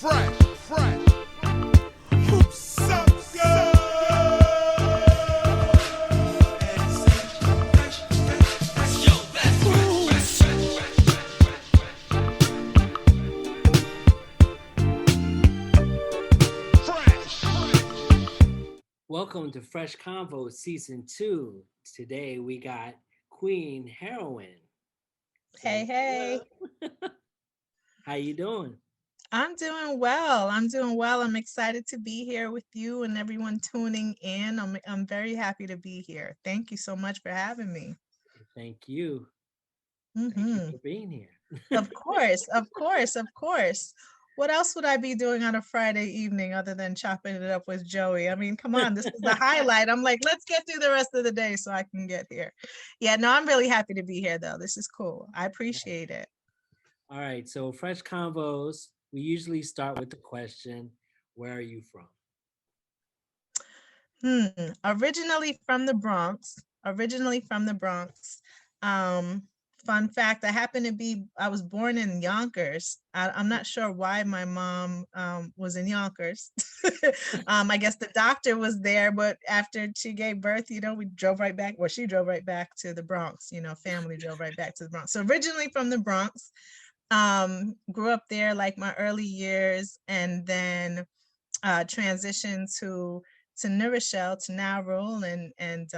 fresh. Who's up, Welcome to Fresh Convos Season 2. Today we got Queen Herawin. Hey, hey. How you doing? I'm doing well. I'm excited to be here with you and everyone tuning in. I'm very happy to be here. Thank you so much for having me. Thank you. Thank you for being here. Of course. What else would I be doing on a Friday evening other than chopping it up with Joey? I mean, come on, this is the highlight. I'm like, let's get through the rest of the day so I can get here. Yeah, no, I'm really happy to be here though. This is cool. I appreciate it. All right, so Fresh Convos, we usually start with the question, where are you from? Originally from the Bronx. Fun fact, I was born in Yonkers. I'm not sure why my mom was in Yonkers. I guess the doctor was there, but after she gave birth, we drove right back, or she drove right back to the Bronx, family drove right back to the Bronx. So originally from the Bronx, grew up there like my early years, and then transitioned to New Rochelle, to Nauru, and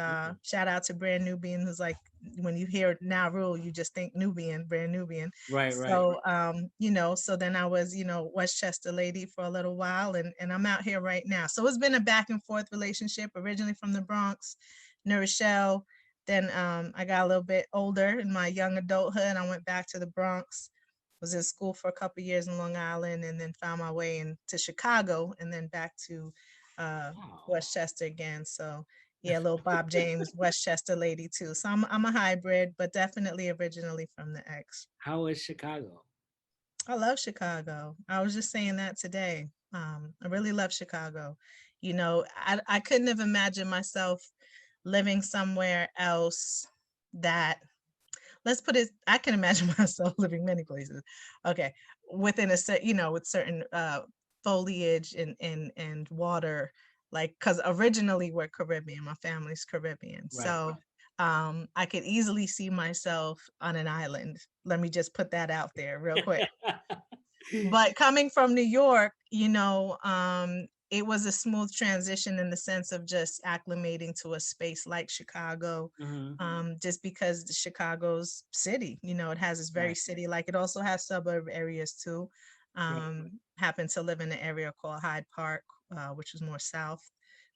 shout out to Brand Nubian, who's like, when you hear Nauru, you just think Nubian, Brand Nubian. Right. So, so then I was, Westchester lady for a little while, and I'm out here right now. So it's been a back and forth relationship, originally from the Bronx, New Rochelle. Then I got a little bit older in my young adulthood. I went back to the Bronx, was in school for a couple of years in Long Island, and then found my way into Chicago, and then back to Westchester again. So yeah, little Bob James Westchester lady too. So I'm a hybrid, but definitely originally from the X. How is Chicago? I love Chicago. I was just saying that today. I really love Chicago. I couldn't have imagined myself living somewhere else that, let's put it, I can imagine myself living many places. Okay. Within a set, with certain foliage and water, like, because originally we're Caribbean, my family's Caribbean. Right. So I could easily see myself on an island. Let me just put that out there real quick. But coming from New York, it was a smooth transition in the sense of just acclimating to a space like Chicago, just because Chicago's city, it has this very city, like it also has suburb areas too. Happened to live in an area called Hyde Park, which is more south,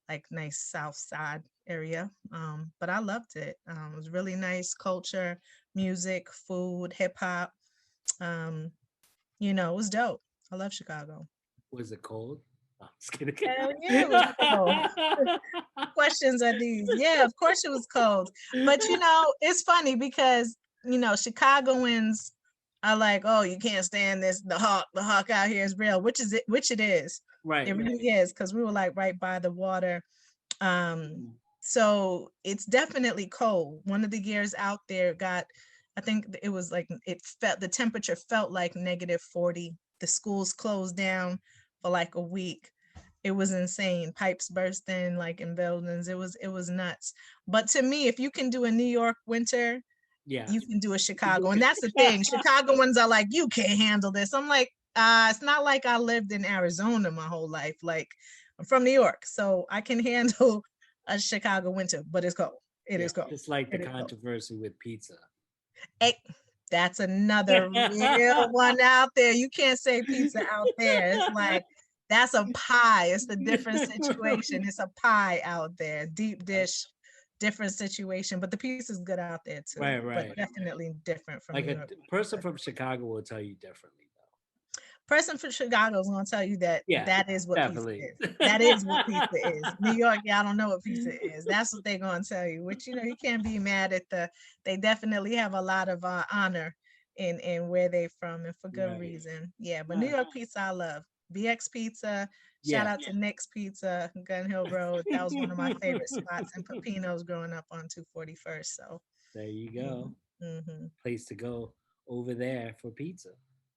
like nice south side area. But I loved it. It was really nice culture, music, food, hip hop. It was dope. I love Chicago. Was it cold? I'm just kidding. Hell yeah, it was cold. Questions are these? Yeah, of course it was cold. But it's funny because Chicagoans are like, oh, you can't stand this. The hawk out here is real, which it is. Right. It really is, because we were like right by the water. So it's definitely cold. One of the years out there I think it was like, the temperature felt like -40. The schools closed down for like a week. It was insane. Pipes bursting like in buildings. It was nuts. But to me, if you can do a New York winter, you can do a Chicago. And that's the thing. Chicagoans are like, you can't handle this. I'm like, it's not like I lived in Arizona my whole life. Like, I'm from New York, so I can handle a Chicago winter, but it's cold. It is cold. It's like the controversy with pizza. Hey, that's another real one out there. You can't say pizza out there. It's like, that's a pie. It's a different situation. It's a pie out there. Deep dish, different situation. But the pizza's good out there too. Right. But definitely different from like New York. A person from Chicago will tell you differently. Person from Chicago is going to tell you that that is what definitely. Pizza is. That is what pizza is. New York, y'all don't know what pizza is. That's what they're going to tell you, which, you can't be mad at they definitely have a lot of honor in where they're from, and for good reason. Yeah, but New York pizza, I love. BX Pizza, shout out to Nick's Pizza, Gun Hill Road. That was one of my favorite spots, and Pepino's growing up on 241st. So there you go. Place to go over there for pizza.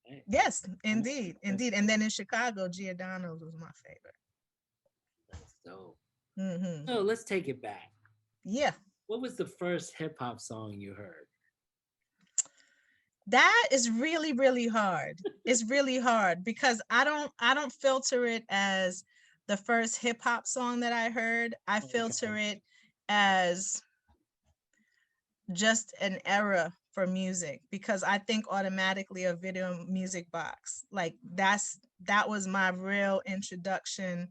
Hey, Yes, that's indeed, that's indeed. And then in Chicago, Giordano's was my favorite. that's dope. Hmm. So let's take it back. Yeah, What was the first hip hop song you heard? that is really, really hard. It's really hard because I don't filter it as the first hip hop song that I heard. I filter Okay. it as just an era for music because I think automatically of Video Music Box. Like that was my real introduction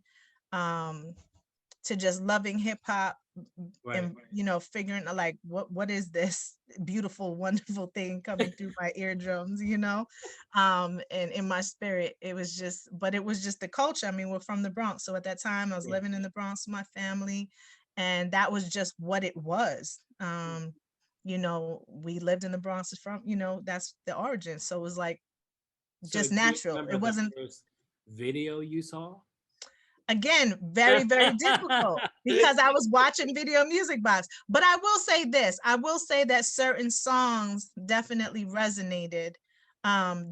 um to just loving hip hop Right. and figuring like what is this beautiful wonderful thing coming through my eardrums. And in my spirit it was just, but it was just the culture. I mean, we're from the Bronx, so at that time I was Yeah. living in the Bronx with my family, and that was just what it was. We lived in the Bronx from, that's the origin, so it was like So just do you natural. remember It the wasn't, first video you saw? again, very, very difficult because I was watching Video Music Box. But I will say this, I will say that certain songs definitely resonated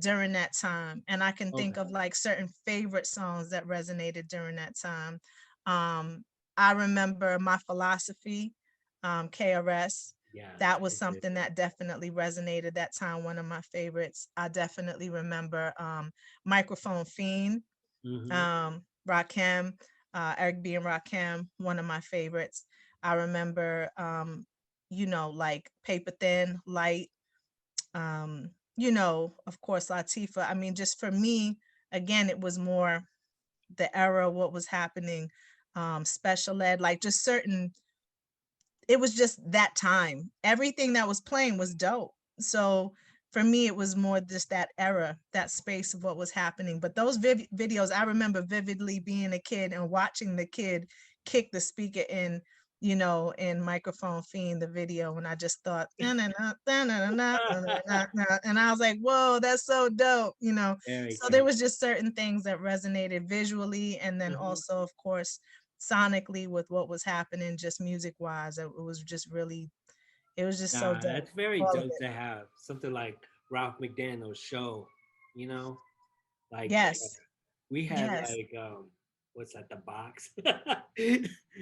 during that time. And I can think Okay. of like certain favorite songs that resonated during that time. I remember My Philosophy, KRS. Yes, That was I did. something that definitely resonated that time, one of my favorites. I definitely remember Microphone Fiend, Mm-hmm. Rakim, Eric B and Rakim, one of my favorites. I remember, like Paper Thin, Light, of course, Latifah. I mean, just for me, again, it was more the era, what was happening, special ed, like just certain, it was just that time. Everything that was playing was dope. So for me, it was more just that era, that space of what was happening. But those videos, I remember vividly being a kid and watching the kid kick the speaker in Microphone Fiend, the video, and I just thought, "Na-na-na, na-na-na, na-na-na," and I was like, whoa, that's so dope. Very So there catchy. was just certain things that resonated visually, and then Mhm. also, of course, sonically with what was happening, just music wise. It was just really, it was just so Nah, dope. that's very All of dope it. to have something like Ralph McDaniel's show, you know, like Yes. we had Yes. like what's that, the box?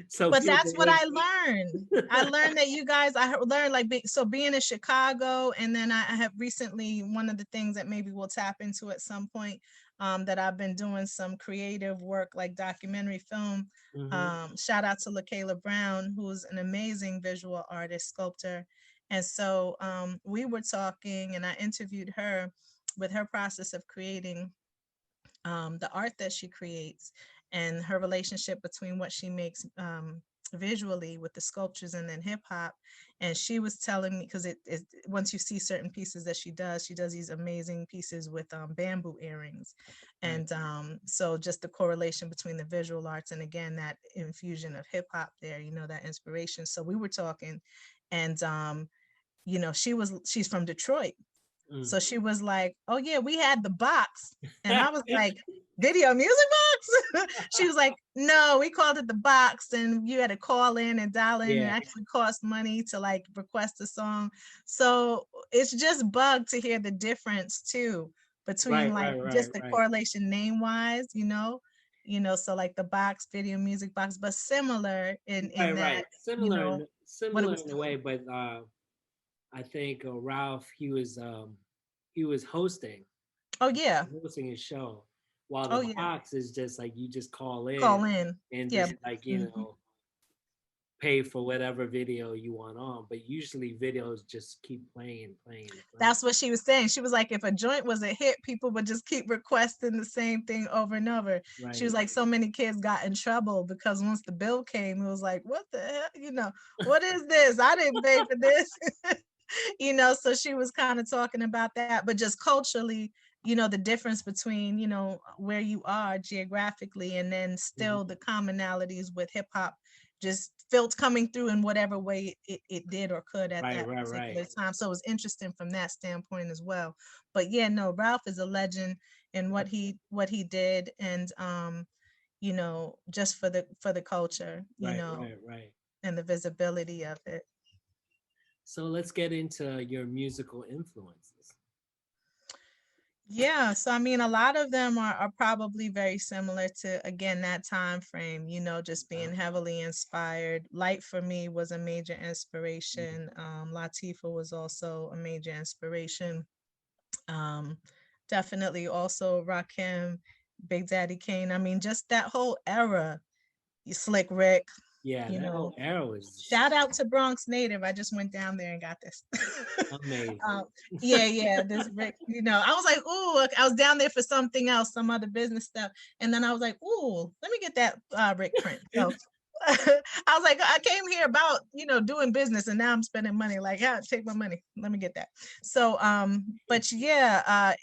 So But people that's what would I learned. I learned that you guys, learned like, so being in Chicago, and then I have recently, one of the things that maybe we'll tap into at some point, that I've been doing some creative work, like documentary film. Mhm. Shout out to LaKayla Brown, who's an amazing visual artist, sculptor. And so we were talking, and I interviewed her with her process of creating the art that she creates, and her relationship between what she makes visually with the sculptures and then hip hop. And she was telling me, because once you see certain pieces that she does these amazing pieces with bamboo earrings. Right. And so just the correlation between the visual arts and again that infusion of hip hop there, that inspiration. So we were talking, and she's from Detroit. Mm. So she was like, "Oh yeah, we had the box," and I was like, "Video Music Box?" She was like, "No, we called it the box, and you had to call in and dial in. It Yeah. actually cost money to like request a song." So it's just bug to hear the difference too between Right, like right, right, just the right. correlation name wise, So like the box, Video Music Box, but similar in Right, that, right. you know, what it Similar was in a way, doing. but I think Ralph, he was Oh yeah, hosting his show, while the oh yeah, box is just like you just call in call in. and Yeah. just like Mhm. pay for whatever video you want on. But usually videos just keep playing, playing, playing. That's what she was saying. She was like, if a joint was a hit, people would just keep requesting the same thing over and over. She was Right. like, so many kids got in trouble because once the bill came, it was like, what the hell? What is this? I didn't pay for this. So she was kind of talking about that, but just culturally, the difference between, where you are geographically and then Mhm. still the commonalities with hip hop just felt coming through in whatever way it did or could at Right, that right, right. particular time. So it was interesting from that standpoint as well. But yeah, no, Ralph is a legend in what he did, and just for the culture, Right, right, right. and the visibility of it. So let's get into your musical influences. Yeah, so I mean, a lot of them are probably very similar to, again, that time frame, just being heavily inspired. Light for me was a major inspiration. Latifah was also a major inspiration. Um, Definitely also Rakim, Big Daddy Kane. I mean, just that whole era, Slick Rick, Yeah, you that know, whole era was shout out to Bronx Native. I just went down there and got this. amazing. um, yeah, this Rick, I was like, ooh, I was down there for something else, some other business stuff. And then I was like, ooh, let me get that Rick print. So I was like, I came here about, doing business, and now I'm spending money. Like, yeah, take my money. Let me get that. So, but yeah,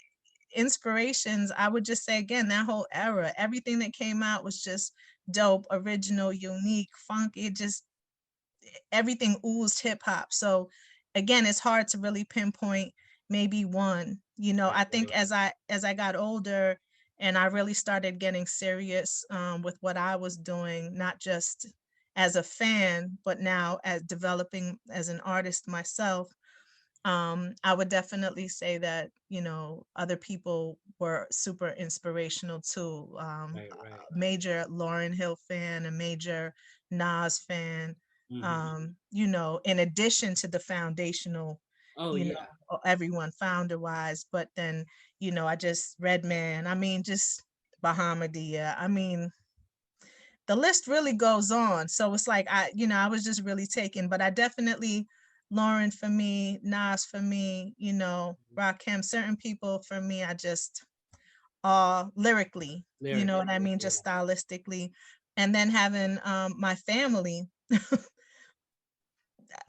inspirations, I would just say again, that whole era, everything that came out was just dope, original, unique, funky. It just everything oozed hip hop. So again, it's hard to really pinpoint maybe one. Right, I think right. as I got older and I really started getting serious with what I was doing, not just as a fan, but now as developing as an artist myself. I would definitely say that, other people were super inspirational too. Right, right. A major Lauryn Hill fan, a major Nas fan, Hmm. in addition to the foundational, Oh yeah. everyone founder wise, but then, I just Redman, I mean, just Bahamadia. I mean, the list really goes on. So it's like I was just really taken, but I definitely Lauren for me, Nas for me, Rakim, certain people for me, I just lyrically, you know what I Lyrically, mean, yeah. just stylistically. And then having my family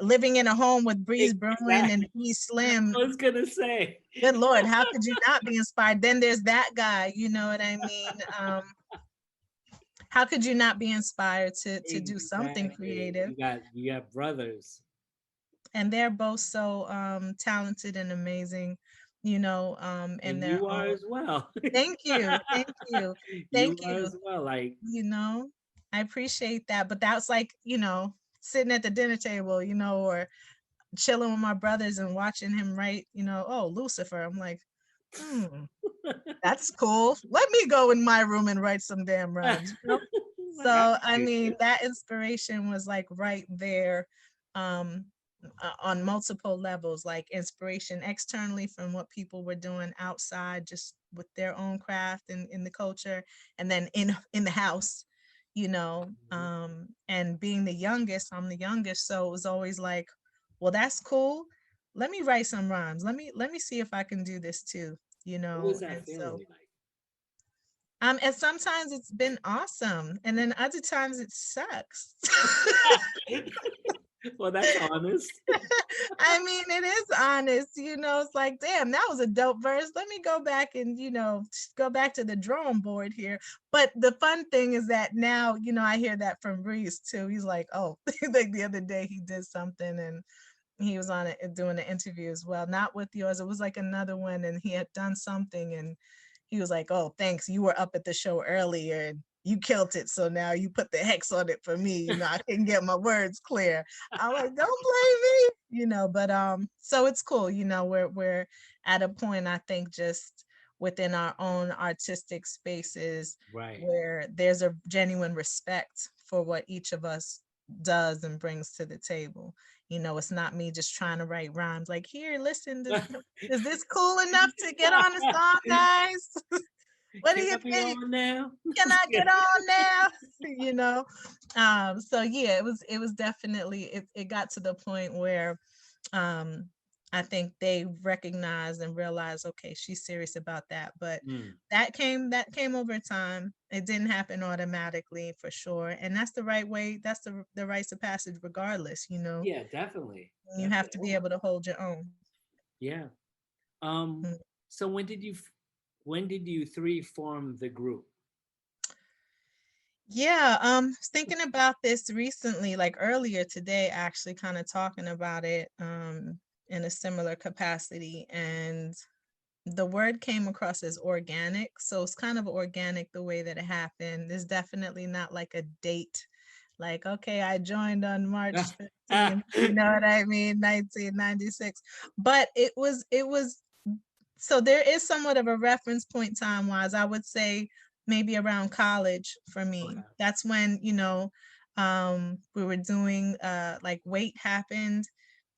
living in a home with Breeze Brewing and Exactly. E I Slim. was gonna say. Good Lord, how could you not be inspired? Then there's that guy, you know what I mean? How could you not be inspired to do something Exactly. creative? You got brothers. And they're both so talented and amazing, in And their you are own. as well. Thank you, thank you, thank You are you. as well. Like, you know I appreciate that, but that's like, sitting at the dinner table, or chilling with my brothers and watching him write, oh, Lucifer. I'm like, hmm, that's cool, let me go in my room and write some damn rhymes. like I So can I do mean, this. that inspiration was like right there, um, on multiple levels, like inspiration externally from what people were doing outside, just with their own craft and in the culture, and then in the house, Mhm. and being the youngest, I'm the youngest, so it was always like, well, that's cool. Let me write some rhymes. Let me see if I can do this too, What was and that so feeling and sometimes it's been awesome, and then other times it sucks. like? Well, that's honest. I mean, it is honest, it's like, damn, that was a dope verse. Let me go back and, go back to the drawing board here. But the fun thing is that now, I hear that from Reese too. He's like, oh, like the other day he did something and he was on it doing an interview as well. Not with yours. It was like another one, and he had done something and he was like, oh, thanks. You were up at the show earlier and you killed it. So now you put the hex on it for me. I can get my words clear. I'm like, don't blame me, but so it's cool, we're at a point, I think, just within our own artistic spaces Right. where there's a genuine respect for what each of us does and brings to the table. It's not me just trying to write rhymes like, here, listen, is this cool enough to get on the song, guys? What do Can you I be think? on now? Can I get on now? So yeah, it was definitely, it got to the point where um I think they recognized and realized, okay, she's serious about that. But Mm. that came over time. It didn't happen automatically, for sure, and that's the right way. That's the rites of passage regardless. Yeah, definitely. You have to be Definitely. able to hold your own. Yeah. Um, Mm. so when did you three form the group? Yeah, was thinking about this recently, like earlier today, actually, kind of talking about it in a similar capacity. And the word came across as organic. So it's kind of organic the way that it happened. There's definitely not like a date, like, okay, I joined on March 15th, you know what I mean, 1996. But it was so there is somewhat of a reference point time wise. I would say maybe around college for me. Okay. That's when, you know, we were doing like Weight happened,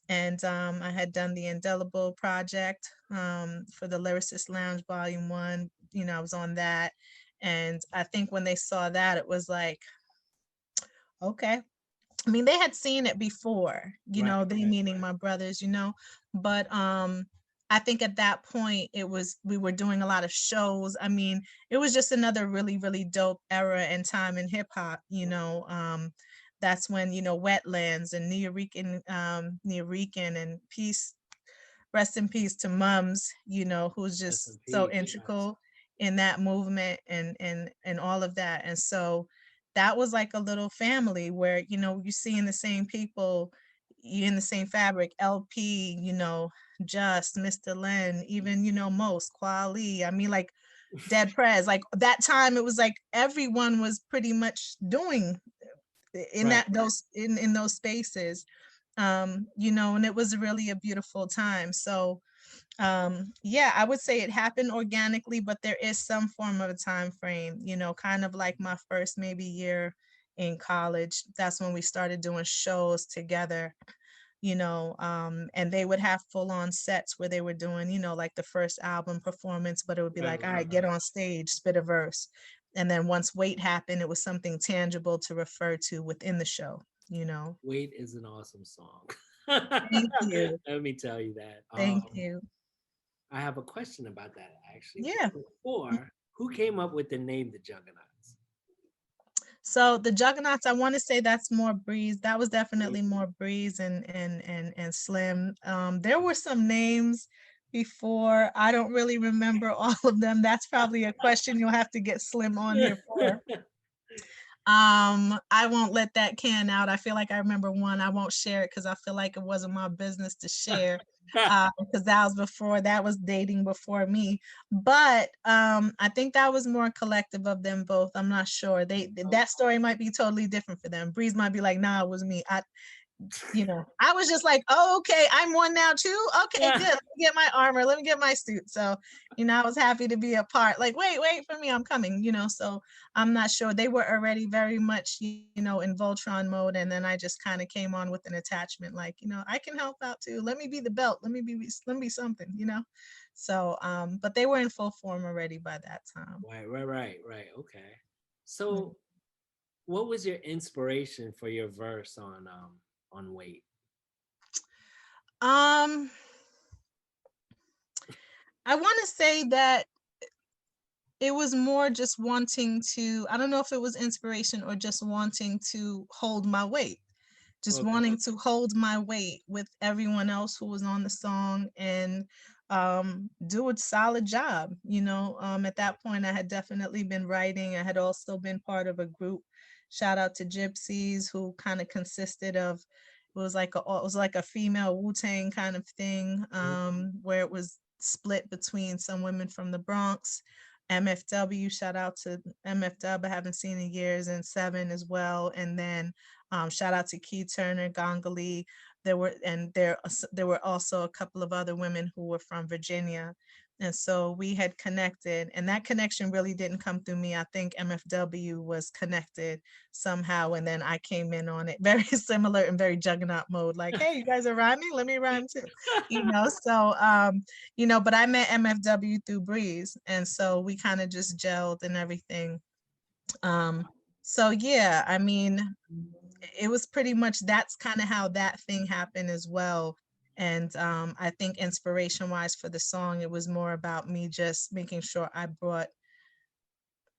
and I had done the Indelible project for the Lyricist Lounge Volume 1. You know, I was on that. And I think when they saw that, it was like, okay. I mean, they had seen it before, you Right, know, they right, meaning right. my brothers, you know, but I think at that point we were doing a lot of shows. I mean, it was just another really, really dope era and time in hip hop, you know. That's when, you know, Wetlands and Nuyorican and peace, rest in peace to Mums, you know, who's Rest in just so peace. Yes. integral in that movement and all of that. And so that was like a little family where, you know, you see in the same people, you in the same fabric, LP, you know, Just, Mr. Len, even, you know, Most, Kwali. I mean, like Dead Prez, like that time it was like everyone was pretty much doing in Right. that those in those spaces. You know, and it was really a beautiful time. So yeah, I would say it happened organically, but there is some form of a time frame, you know, kind of like my first maybe year in college. That's when we started doing shows together, you know, and they would have full on sets where they were doing, you know, like the first album performance, but it would be Right, like, all right, right, get right. on stage, spit a verse. And then once Wait happened, it was something tangible to refer to within the show, you know. Wait is an awesome song. Thank you. Let me tell you that. Thank you. I have a question about that actually. Yeah. Before, who came up with the name the Juggaknots? So the Juggaknots, I want to say that's more Breeze. That was definitely more Breeze and Slim. There were some names before. I don't really remember all of them. That's probably a question you'll have to get Slim on here for. I won't let that can out. I feel like I remember one. I won't share it because I feel like it wasn't my business to share. Because that was before, that was dating before me. But I think that was more collective of them both. I'm not sure. That story might be totally different for them. Breeze might be like, nah, it was me. You know, I was just like, oh, okay, I'm one now too. Okay, good. Let me get my armor. Let me get my suit. So, you know, I was happy to be a part. Like, wait for me, I'm coming. You know, so I'm not sure. They were already very much, you know, in Voltron mode, and then I just kind of came on with an attachment. Like, you know, I can help out too. Let me be the belt. Let me be something. You know. So, but they were in full form already by that time. Right. Okay. So, what was your inspiration for your verse on Wait? Um, I want to say that it was more just wanting to, I don't know if it was inspiration or just wanting to hold my weight, just Okay. wanting to hold my weight with everyone else who was on the song and do a solid job. You know, at that point, I had definitely been writing. I had also been part of a group. Shout out to Gypsies, who kind of consisted of, it was like a female Wu-Tang kind of thing, where it was split between some women from the Bronx. MFW, shout out to MFW, I haven't seen in years, and Seven as well. And then shout out to Key Turner, Gongali. There were also a couple of other women who were from Virginia. And so we had connected, and that connection really didn't come through me. I think MFW was connected somehow, and then I came in on it very similar and very Juggernaut mode, like, hey, you guys are rhyming, let me rhyme too. You know, so you know, but I met MFW through Breeze, and so we kind of just gelled and everything. So yeah, I mean, it was pretty much, that's kind of how that thing happened as well. And I think inspiration wise for the song, it was more about me just making sure I brought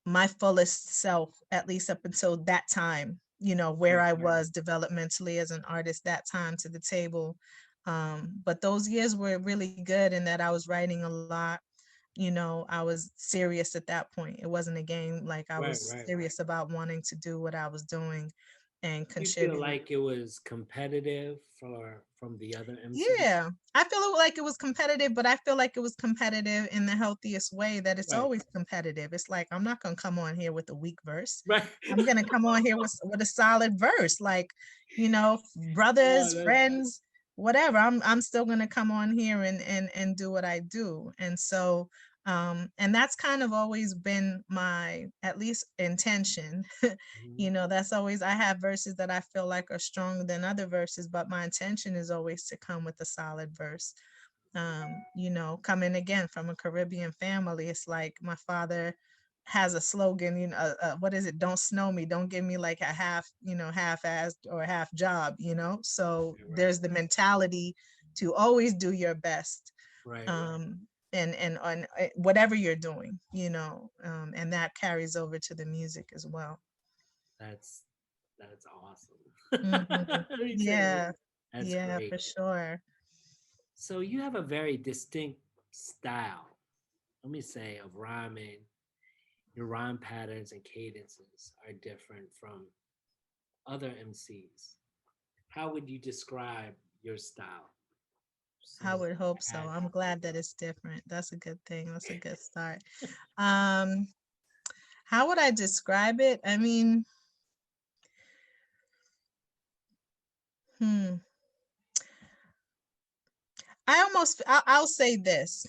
my fullest self, at least up until that time, you know, where I was developmentally as an artist that time, to the table. But those years were really good in that I was writing a lot. You know, I was serious at that point. It wasn't a game. Like, I was Right. serious about wanting to do what I was doing and You feel contribute. like it was competitive from the other MCs? Yeah, I feel like it was competitive, but I feel like it was competitive in the healthiest way, that it's Right. always competitive. It's like, I'm not gonna come on here with a weak verse. Right. I'm gonna come on here with a solid verse. Like, you know, Oh, brothers, that's friends, whatever, I'm still gonna come on here and do what I do. And so and that's kind of always been my at least intention. Mhm. You know, that's always, I have verses that I feel like are stronger than other verses, but my intention is always to come with a solid verse. You know, coming again from a Caribbean family, it's like my father has a slogan, you know, what is it? Don't snow me, don't give me like a half, you know, half-assed or half job, you know. So Right, there's the mentality to always do your best, right, right. and on whatever you're doing, you know, and that carries over to the music as well. That's that's awesome. Mhm. Let me tell you, Yeah, that's yeah, great. for sure. So you have a very distinct style, let me say, of rhyming. Your rhyme patterns and cadences are different from other MCs. How would you describe your style? I Some would hope so. pattern. I'm glad that it's different. That's a good thing. That's a good start. Um, how would I describe it? I mean, hmm. I'll say this.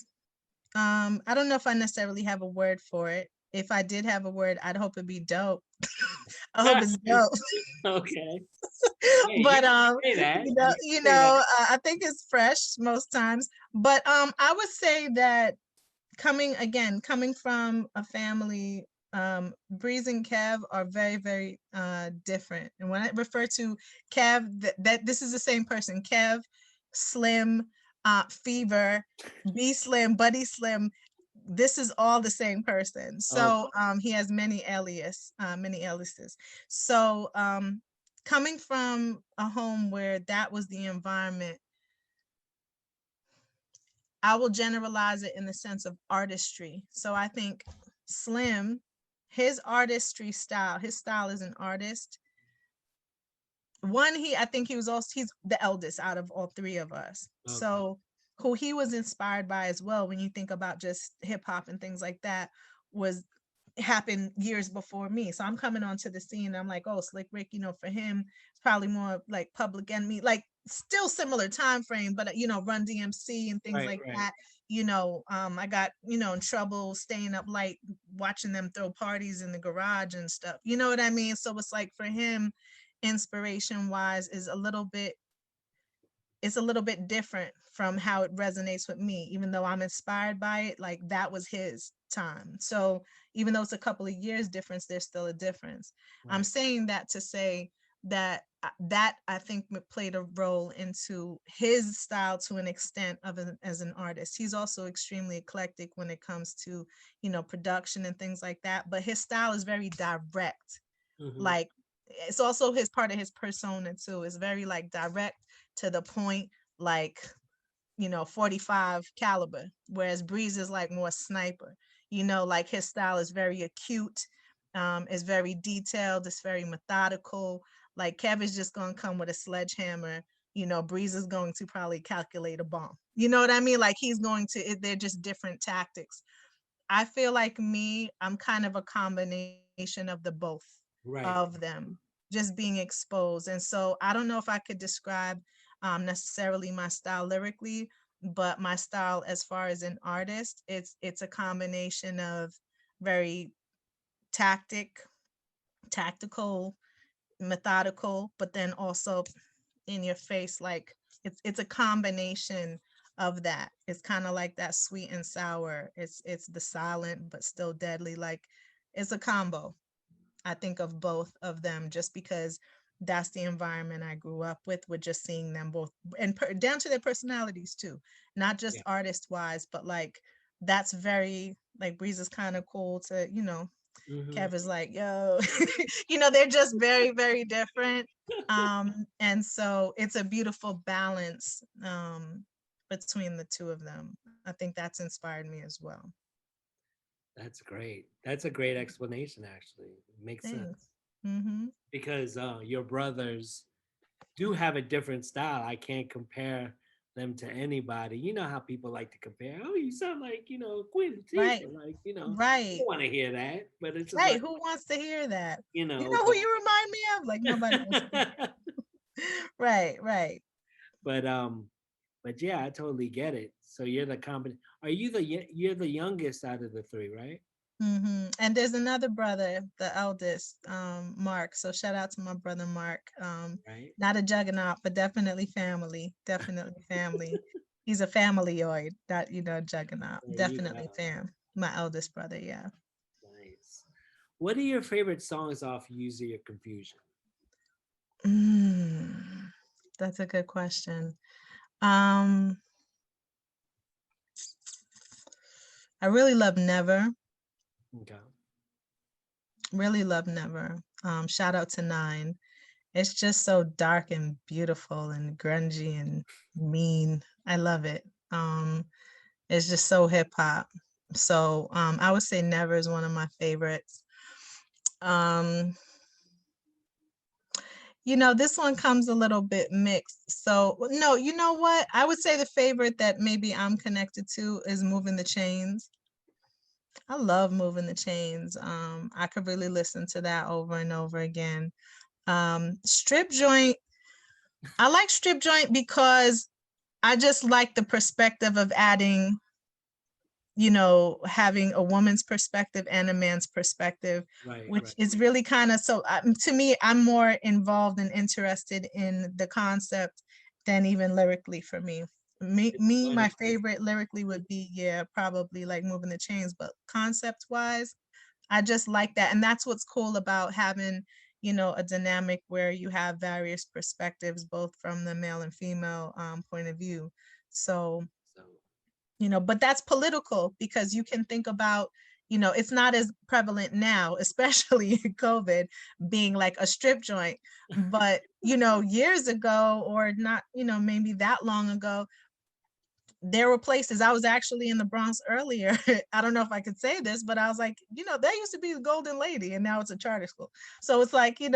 I don't know if I necessarily have a word for it. If I did have a word, I'd hope it'd be dope. I hope it's dope. Okay. Hey, you But can say that. You can you say that. know, I think it's fresh most times. But I would say that coming from a family, Breeze and Kev are very, very different. And when I refer to Kev, that this is the same person. Kev, Slim, Fever, B Slim, Buddy Slim. This is all the same person. Okay. So he has many aliases. So coming from a home where that was the environment, I will generalize it in the sense of artistry. So I think Slim, his artistry style, his style as an artist. One, I think he's the eldest out of all three of us. Okay. So who he was inspired by as well, when you think about just hip hop and things like that, was happened years before me. So I'm coming onto the scene and I'm like, oh, Slick Rick, you know, for him, it's probably more like Public Enemy, like still similar time frame, but you know, Run DMC and things Right, like right. that. You know, I got, you know, in trouble staying up late watching them throw parties in the garage and stuff. You know what I mean? So it's like for him, inspiration wise is it's a little bit different from how it resonates with me, even though I'm inspired by it. Like that was his time. So even though it's a couple of years difference, there's still a difference. I'm Right. saying that to say that that I think played a role into his style to an extent as an artist. He's also extremely eclectic when it comes to, you know, production and things like that, but his style is very direct. Hmm. Like it's also his part of his persona too. It's very like direct to the point, like, you know, 45 caliber, whereas Breeze is like more sniper. You know, like his style is very acute, is very detailed, it's very methodical. Like Kev is just gonna come with a sledgehammer. You know, Breeze is going to probably calculate a bomb. You know what I mean? Like he's going to, they're just different tactics. I feel like me, I'm kind of a combination of the both Right. of them, just being exposed. And so I don't know if I could describe necessarily my style lyrically, but my style as far as an artist, it's a combination of very tactic, tactical, methodical, but then also in your face, like it's a combination of that. It's kind of like that sweet and sour. It's the silent but still deadly. Like it's a combo. I think of both of them just because that's the environment I grew up with just seeing them both and down to their personalities too, not just Yeah. artist wise, but like that's very like Breeze is kind of cool to, you know, Hmm. Kev is like, yo, you know, they're just very, very different. And so it's a beautiful balance between the two of them. I think that's inspired me as well. That's great. That's a great explanation, actually. It makes Thanks. sense Mm-hmm. because your brothers do have a different style. I can't compare them to anybody. You know how people like to compare. Oh, you sound like, Queen Right. Latifah. Like, you Right. don't want to hear that. But it's just Right. like, Who wants to hear that? You know who but you remind me of? Like nobody wants to hear. Right, right. but yeah, I totally get it. So you're the Are you you're the youngest out of the three, right? And there's another brother, the eldest, Mark. So shout out to my brother Mark. Right. Not a juggernaut, but definitely family. Definitely family. He's a familyoid, not juggernaut. There you Definitely go. fam. My eldest brother, yeah. Nice. What are your favorite songs off Use Your Confusion? Mm, that's a good question. Um, I really love Never. Okay. Really love Never. Shout out to Nine. It's just so dark and beautiful and grungy and mean. I love it. It's just so hip hop. So I would say Never is one of my favorites. Um, this one comes a little bit mixed. So no, you know what? I would say the favorite that maybe I'm connected to is Moving the Chains. I love Moving the Chains. I could really listen to that over and over again. Strip Joint, I like Strip Joint because I just like the perspective of adding, having a woman's perspective and a man's perspective, Right, which right. is really kind of so to me, I'm more involved and interested in the concept than even lyrically for me. It's My funny. favorite lyrically would be, yeah, probably like Moving the Chains, but concept wise, I just like that. And that's what's cool about having, a dynamic where you have various perspectives, both from the male and female point of view. So, So but that's political because you can think about, it's not as prevalent now, especially in COVID, being like a strip joint. But, years ago, or not, maybe that long ago, there were places. I was actually in the Bronx earlier. I don't know if I could say this, but I was like, there used to be the Golden Lady and now it's a charter school. So it's like, thank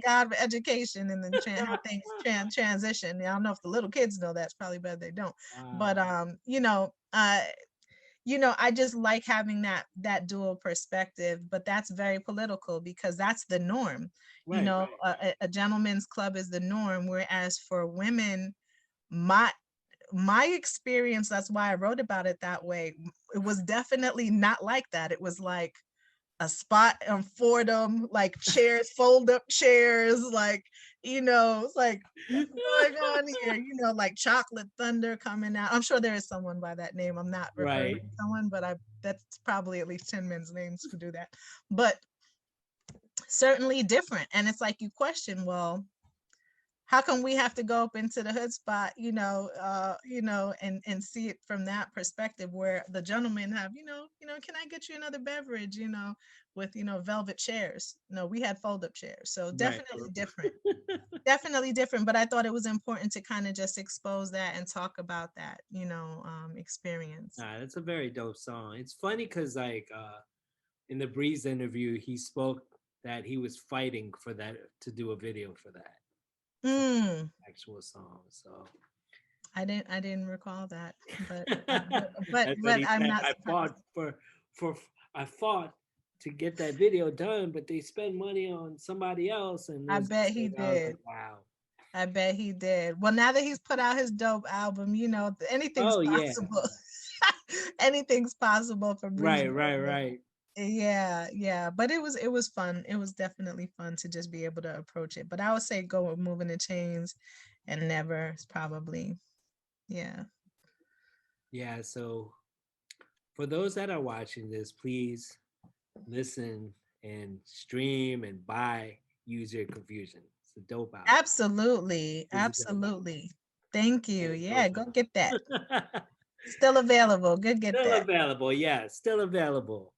God for education and then how things transition. I don't know if the little kids know that. It's probably better they don't. But wow. I just like having that dual perspective, but that's very political because that's the norm. Right, right. A gentleman's club is the norm, whereas for women, my experience, that's why I wrote about it that way. It was definitely not like that. It was like a spot on Fordham, like chairs, fold up chairs, like, it's like, what's going on here? Like Chocolate Thunder coming out. I'm sure there is someone by that name. I'm not referring Right. to someone, but that's probably at least 10 men's names who do that. But certainly different. And it's like you question, well, how come we have to go up into the hood spot, and see it from that perspective where the gentlemen have, can I get you another beverage, with, velvet chairs. No, we had fold up chairs. So Right. definitely different, definitely different. But I thought it was important to kind of just expose that and talk about that, experience. Nah, that's a very dope song. It's funny because in the Breeze interview, he spoke that he was fighting for that to do a video for that Mm, actual song. So I didn't recall that, but but that's what but he I'm said. not I surprised. fought for I fought to get that video done, but they spend money on somebody else, and it I was bet just he like I was like, did. wow. I bet he did. Well, now that he's put out his dope album, anything's Oh yeah. possible. Anything's possible for Breeze Right, right, Brother. right. Yeah, yeah. But it was fun. It was definitely fun to just be able to approach it. But I would say go with Moving the Chains and Never is probably, yeah. Yeah. So for those that are watching this, please listen and stream and buy Use Your Confusion. It's a dope album. Absolutely. It's a dope album. Absolutely. Thank you. It's a Yeah, dope go get that. album. Still available. Go get Still that. available, yeah, still available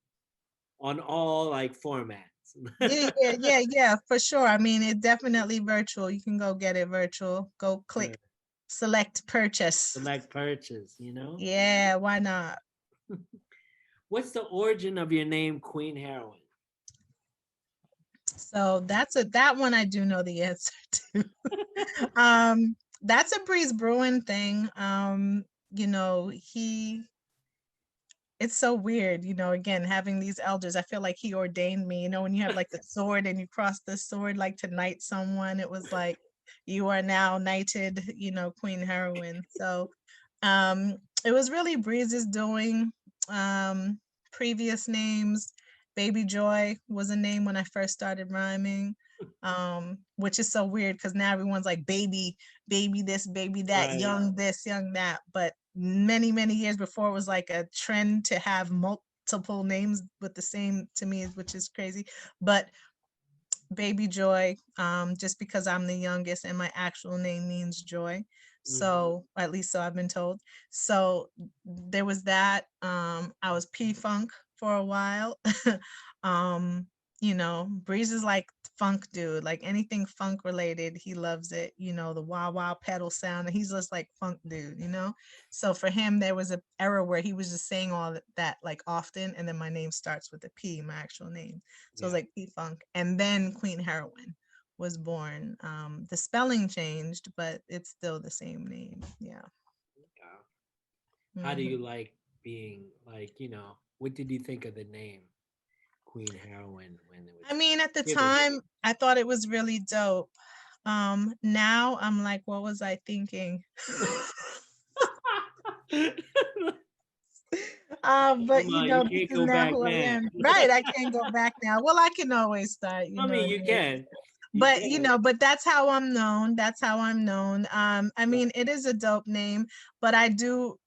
on all like formats. Yeah, yeah, yeah, yeah, for sure. I mean, it definitely virtual. You can go get it virtual. Go click, Right. select purchase. Select purchase, you know? Yeah, why not? What's the origin of your name, Queen Heroin? So that one I do know the answer to. That's a Breeze Bruin thing. It's so weird, again, having these elders. I feel like he ordained me, when you have like the sword and you cross the sword like to knight someone. It was like you are now knighted, Queen Heroine. So it was really Breeze's doing. Previous names, Baby Joy was a name when I first started rhyming, which is so weird because now everyone's like baby this, baby that, Right. young this, young that. But many, many years before, it was like a trend to have multiple names with the same, to me, which is crazy. But Baby Joy, just because I'm the youngest and my actual name means joy. So at least so I've been told. So there was that. I was P-Funk for a while. Breeze is like funk dude, like anything funk related, he loves it. The wah wah pedal sound, and he's just like funk dude. So for him, there was an era where he was just saying all that like often, and then my name starts with a P, my actual name. So it was like P-Funk, and then Queen Herawin was born. The spelling changed, but it's still the same name. Yeah. How do Mhm. you like being like, what did you think of the name Queen Heroin when it was I mean, at the given? time, I thought it was really dope. Now I'm like, what was I thinking? But Come on, you this can't is go now back who I now. am. Right, I can't go back now. Well, I can always start, I mean, what I you mean? can. You But can. but that's how I'm known. That's how I'm known. I mean, it is a dope name, but I do,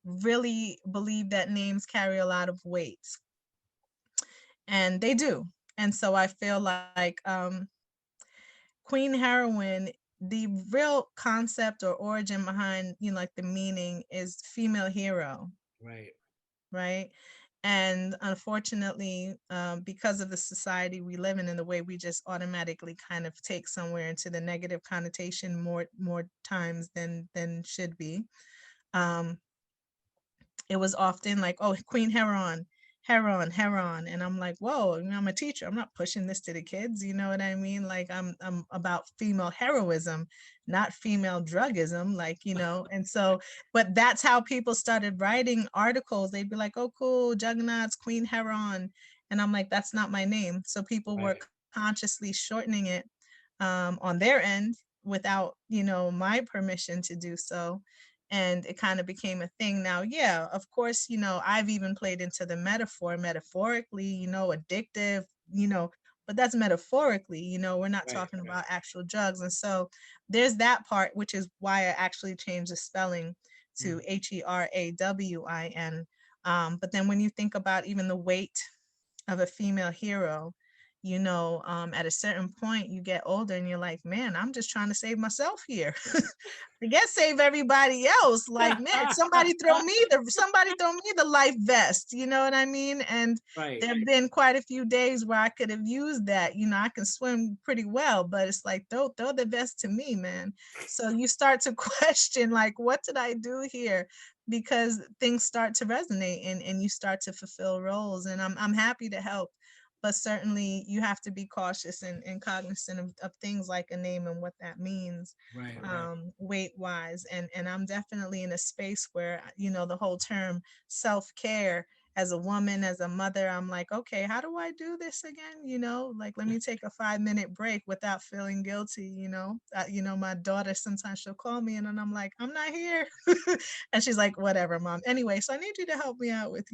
really believe that names carry a lot of weight, and they do. And so I feel like Queen Heroine, the real concept or origin behind, like the meaning is female hero, Right. right? And unfortunately, because of the society we live in and the way we just automatically kind of take somewhere into the negative connotation more times than should be, um, it was often like, oh, Queen Heron. And I'm like, whoa, I'm a teacher. I'm not pushing this to the kids. You know what I mean? Like I'm about female heroism, not female drugism, and so, but that's how people started writing articles. They'd be like, oh, cool, Juggaknots, Queen Heron. And I'm like, that's not my name. So people were Right. consciously shortening it on their end without, my permission to do so, and it kind of became a thing. Now, yeah, of course, I've even played into the metaphorically, addictive, but that's metaphorically, we're not Right. talking Right. about actual drugs. And so there's that part, which is why I actually changed the spelling to Herawin. But then when you think about even the weight of a female hero, at a certain point you get older and you're like, man, I'm just trying to save myself here. Forget save everybody else. Like, man, somebody throw me the life vest. You know what I mean? And Right. there have been quite a few days where I could have used that. I can swim pretty well, but it's like, throw the vest to me, man. So you start to question, like, what did I do here? Because things start to resonate, and you start to fulfill roles. And I'm happy to help. But certainly you have to be cautious and cognizant of things like a name and what that means, Right. Right. weight wise. And I'm definitely in a space where, the whole term self-care, as a woman, as a mother, I'm like, okay, how do I do this again? Like, let me take a 5-minute break without feeling guilty. My daughter, sometimes she'll call me and then I'm like, I'm not here. And she's like, whatever, mom. Anyway, so I need you to help me out with,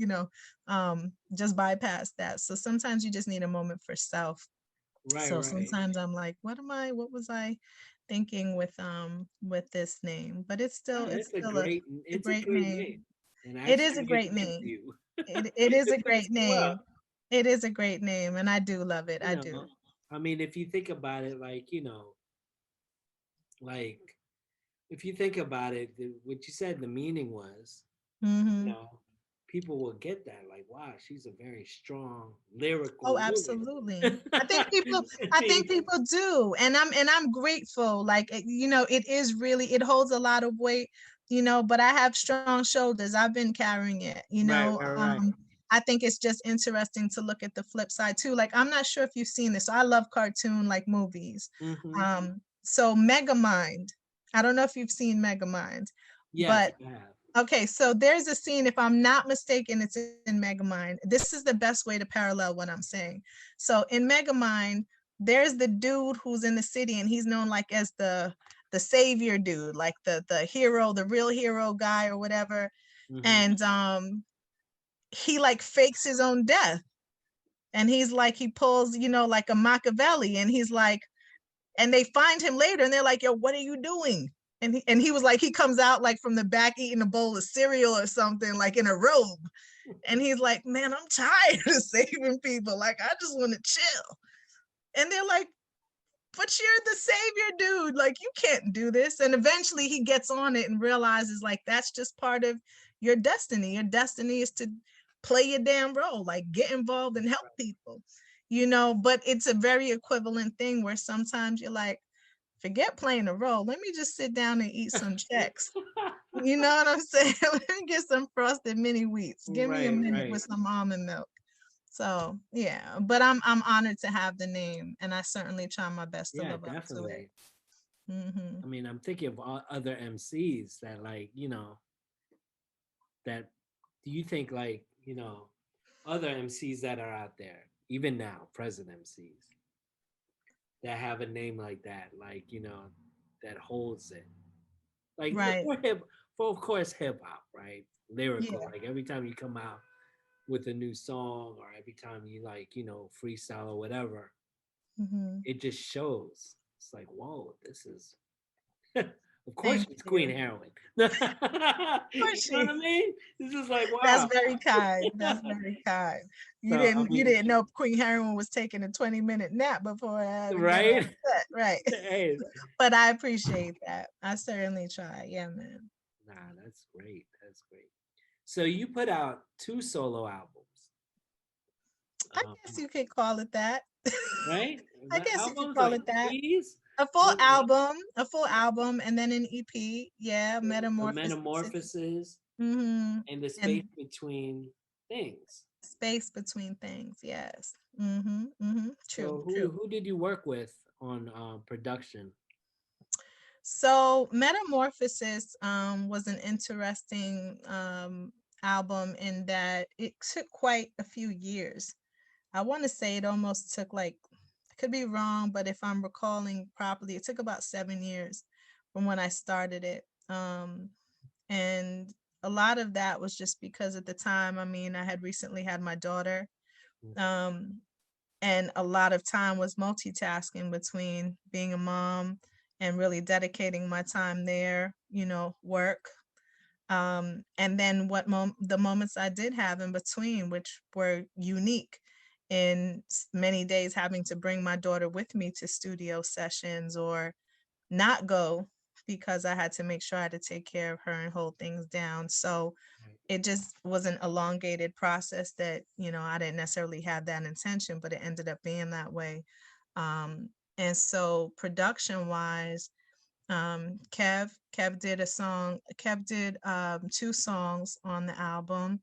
just bypass that. So sometimes you just need a moment for self. Right. So Right. sometimes I'm like, what was I thinking with this name? But it's Oh, still it's it's a still great. a It's a great great name. name, and It actually, is a I'm gonna great give it to name. you. It is a It great picks you name. up. It is a great name, and I do love it. I do. I mean, if you think about it, like if you think about it, what you said the meaning was, you Hmm. know, people will get that. Like, wow, she's a very strong lyrical Oh, absolutely. woman. I think people do. And I'm grateful. Like, it is really, it holds a lot of weight, but I have strong shoulders. I've been carrying it. Right, right, right. I think it's just interesting to look at the flip side too. Like, I'm not sure if you've seen this. So I love cartoon like movies. Mm-hmm. So Megamind. I don't know if you've seen Megamind, Yes, but I have. okay, so there's a scene, if I'm not mistaken, it's in Megamind. This is the best way to parallel what I'm saying. So in Megamind, there's the dude who's in the city and he's known like as the savior dude, like the hero, the real hero guy or whatever. And he like fakes his own death. And he's like, he pulls, like a Machiavelli, and he's like, and they find him later and they're like, yo, what are you doing? And he was like, he comes out like from the back eating a bowl of cereal or something, like in a robe. And he's like, man, I'm tired of saving people. Like, I just want to chill. And they're like, but you're the savior dude. Like, you can't do this. And eventually he gets on it and realizes like, that's just part of your destiny. Your destiny is to play your damn role, like get involved and help people, but it's a very equivalent thing where sometimes you're like, forget playing a role. Let me just sit down and eat some checks. You know what I'm saying? Let me get some frosted mini wheats. Give me a minute with some almond milk. So yeah, but I'm honored to have the name, and I certainly try my best to live up to it. I mean, I'm thinking of other MCs that like, that do you think like, other MCs that are out there, even now, present MCs that have a name like that, like, that holds it. Like Right. for of course hip hop, right? Lyrical. Yeah. Like every time you come out with a new song or every time you like, freestyle or whatever, it just shows. It's like, whoa, this is of course it's Queen Herawin. You know what I mean? This is like, wow. That's very kind. That's very kind. You didn't know Queen Herawin was taking a 20-minute nap before I had to right? Right. Hey. But I appreciate that. I certainly try. Yeah, man. Nah, that's great. That's great. So you put out 2 solo albums. I guess you could call it that. Right? I guess albums, you could call like it that. EPs? A full album, and then an EP. Yeah, Metamorphosis. And the space between things. Space between things. Yes. True. So who did you work with on production? So Metamorphosis was an interesting album in that it took quite a few years. I want to say it almost took like, I could be wrong, but if I'm recalling properly, it took about 7 years from when I started it. And a lot of that was just because at the time, I mean, I had recently had my daughter. And a lot of time was multitasking between being a mom and really dedicating my time there, work. And then the moments I did have in between, which were unique in many days, having to bring my daughter with me to studio sessions or not go because I had to make sure I had to take care of her and hold things down. So it just was an elongated process that, I didn't necessarily have that intention, but it ended up being that way. And so production wise, Kev did Kev did 2 songs on the album.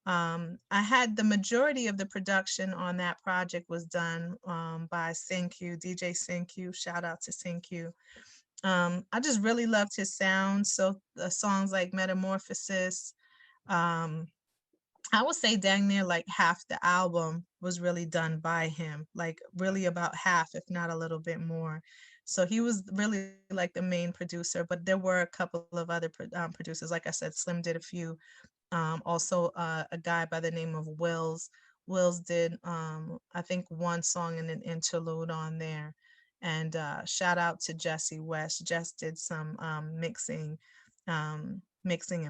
I had the majority of the production on that project was done by DJ Synq. Shout out to Synq. I just really loved his sound. So the songs like Metamorphosis, I would say dang near like half the album was really done by him, like really about half, if not a little bit more. So he was really like the main producer, but there were a couple of other producers. Like I said, Slim did a few. Also a guy by the name of Wills. Wills did, I think, 1 song and an interlude on there. And shout out to Jesse West. Jess did some mixing and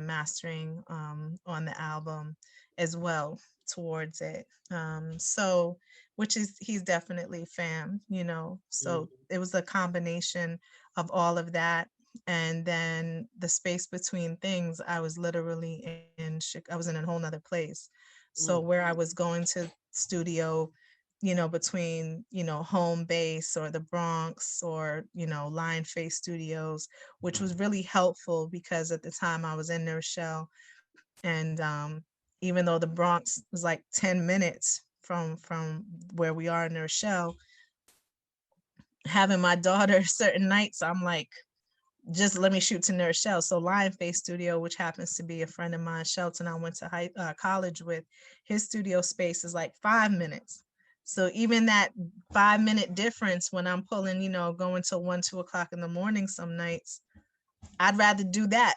mastering on the album as well towards it. So, he's definitely fam, so it was a combination of all of that. And then the space between things, I was literally I was in a whole nother place. So where I was going to studio, between, home base or the Bronx or, Lion Face Studios, which was really helpful because at the time I was in New Rochelle. And even though the Bronx was like 10 minutes from where we are in New Rochelle, having my daughter certain nights, I'm like, just let me shoot to New Rochelle. So Lion Face Studio, which happens to be a friend of mine, Shelton, I went to college with, his studio space is like 5 minutes. So even that 5-minute difference when I'm pulling, going till 1, 2 o'clock in the morning some nights, I'd rather do that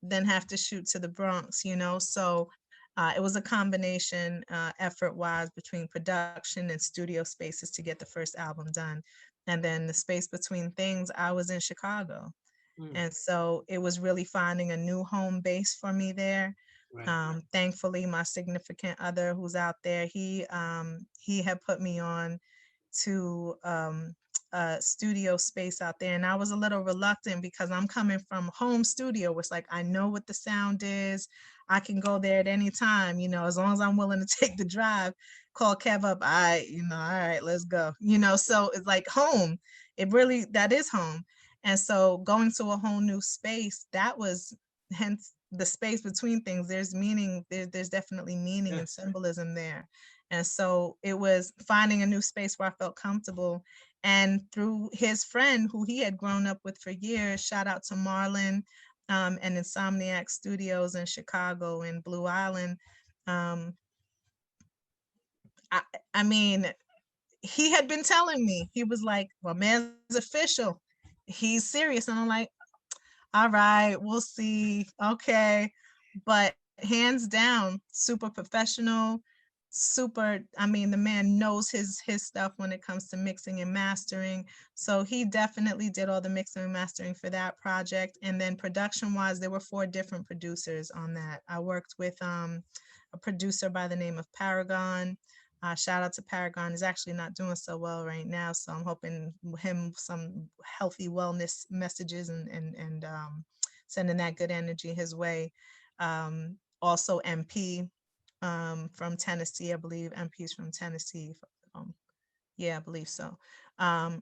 than have to shoot to the Bronx, So it was a combination effort wise between production and studio spaces to get the first album done. And then the space between things, I was in Chicago. Mm, And so it was really finding a new home base for me there. right. Thankfully, my significant other who's out there, he had put me on to a studio space out there. And I was a little reluctant because I'm coming from home studio, which like I know what the sound is. I can go there at any time, as long as I'm willing to take the drive, call Kev up. All right, let's go. So it's like home. That is home. And so going to a whole new space, that was hence the space between things. There's meaning, there's definitely meaning Yeah. and symbolism there. And so it was finding a new space where I felt comfortable. And through his friend who he had grown up with for years, shout out to Marlon and Insomniac Studios in Chicago and Blue Island. Um, I mean, he had been telling me, he was like, well, man's official. He's serious. And I'm like, all right, we'll see. Okay. But hands down, super professional, the man knows his stuff when it comes to mixing and mastering. So he definitely did all the mixing and mastering for that project. And then production wise, there were 4 different producers on that. I worked with a producer by the name of Paragon. Shout out to Paragon. He's actually not doing so well right now, so I'm hoping him some healthy wellness messages and sending that good energy his way. Also MP from Tennessee, I believe. MP's from Tennessee. Yeah, I believe so.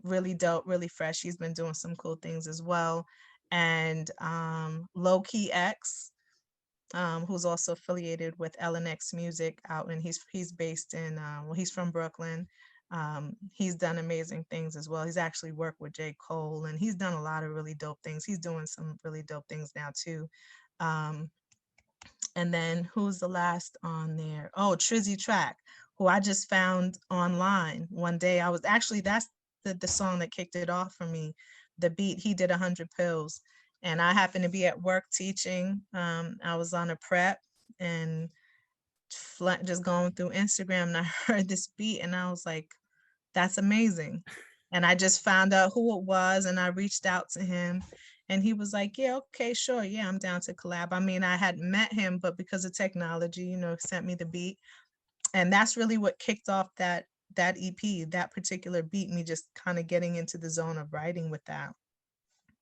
Really dope, really fresh. He's been doing some cool things as well. And Low Key X, who's also affiliated with LNX Music out, and he's based in, he's from Brooklyn. He's done amazing things as well. He's actually worked with J. Cole, and he's done a lot of really dope things. He's doing some really dope things now too. And then who's the last on there? Oh, Trizzy Track, who I just found online one day. That's the song that kicked it off for me. The beat, he did 100 pills. And I happened to be at work teaching. I was on a prep and just going through Instagram, and I heard this beat and I was like, that's amazing. And I just found out who it was and I reached out to him. And he was like, yeah, okay, sure. Yeah, I'm down to collab. I mean, I hadn't met him, but because of technology, sent me the beat. And that's really what kicked off that EP, that particular beat, me just kind of getting into the zone of writing with that.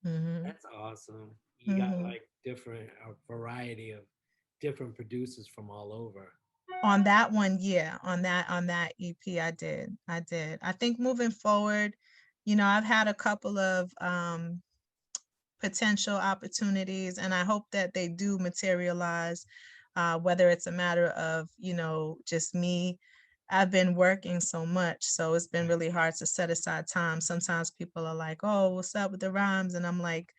That's awesome. You got like different, a variety of different producers from all over. On that one, yeah, on that EP, I did. I think moving forward, I've had a couple of potential opportunities, and I hope that they do materialize, whether it's a matter of, just me. I've been working so much, so it's been really hard to set aside time. Sometimes people are like, oh, what's up with the rhymes? And I'm like,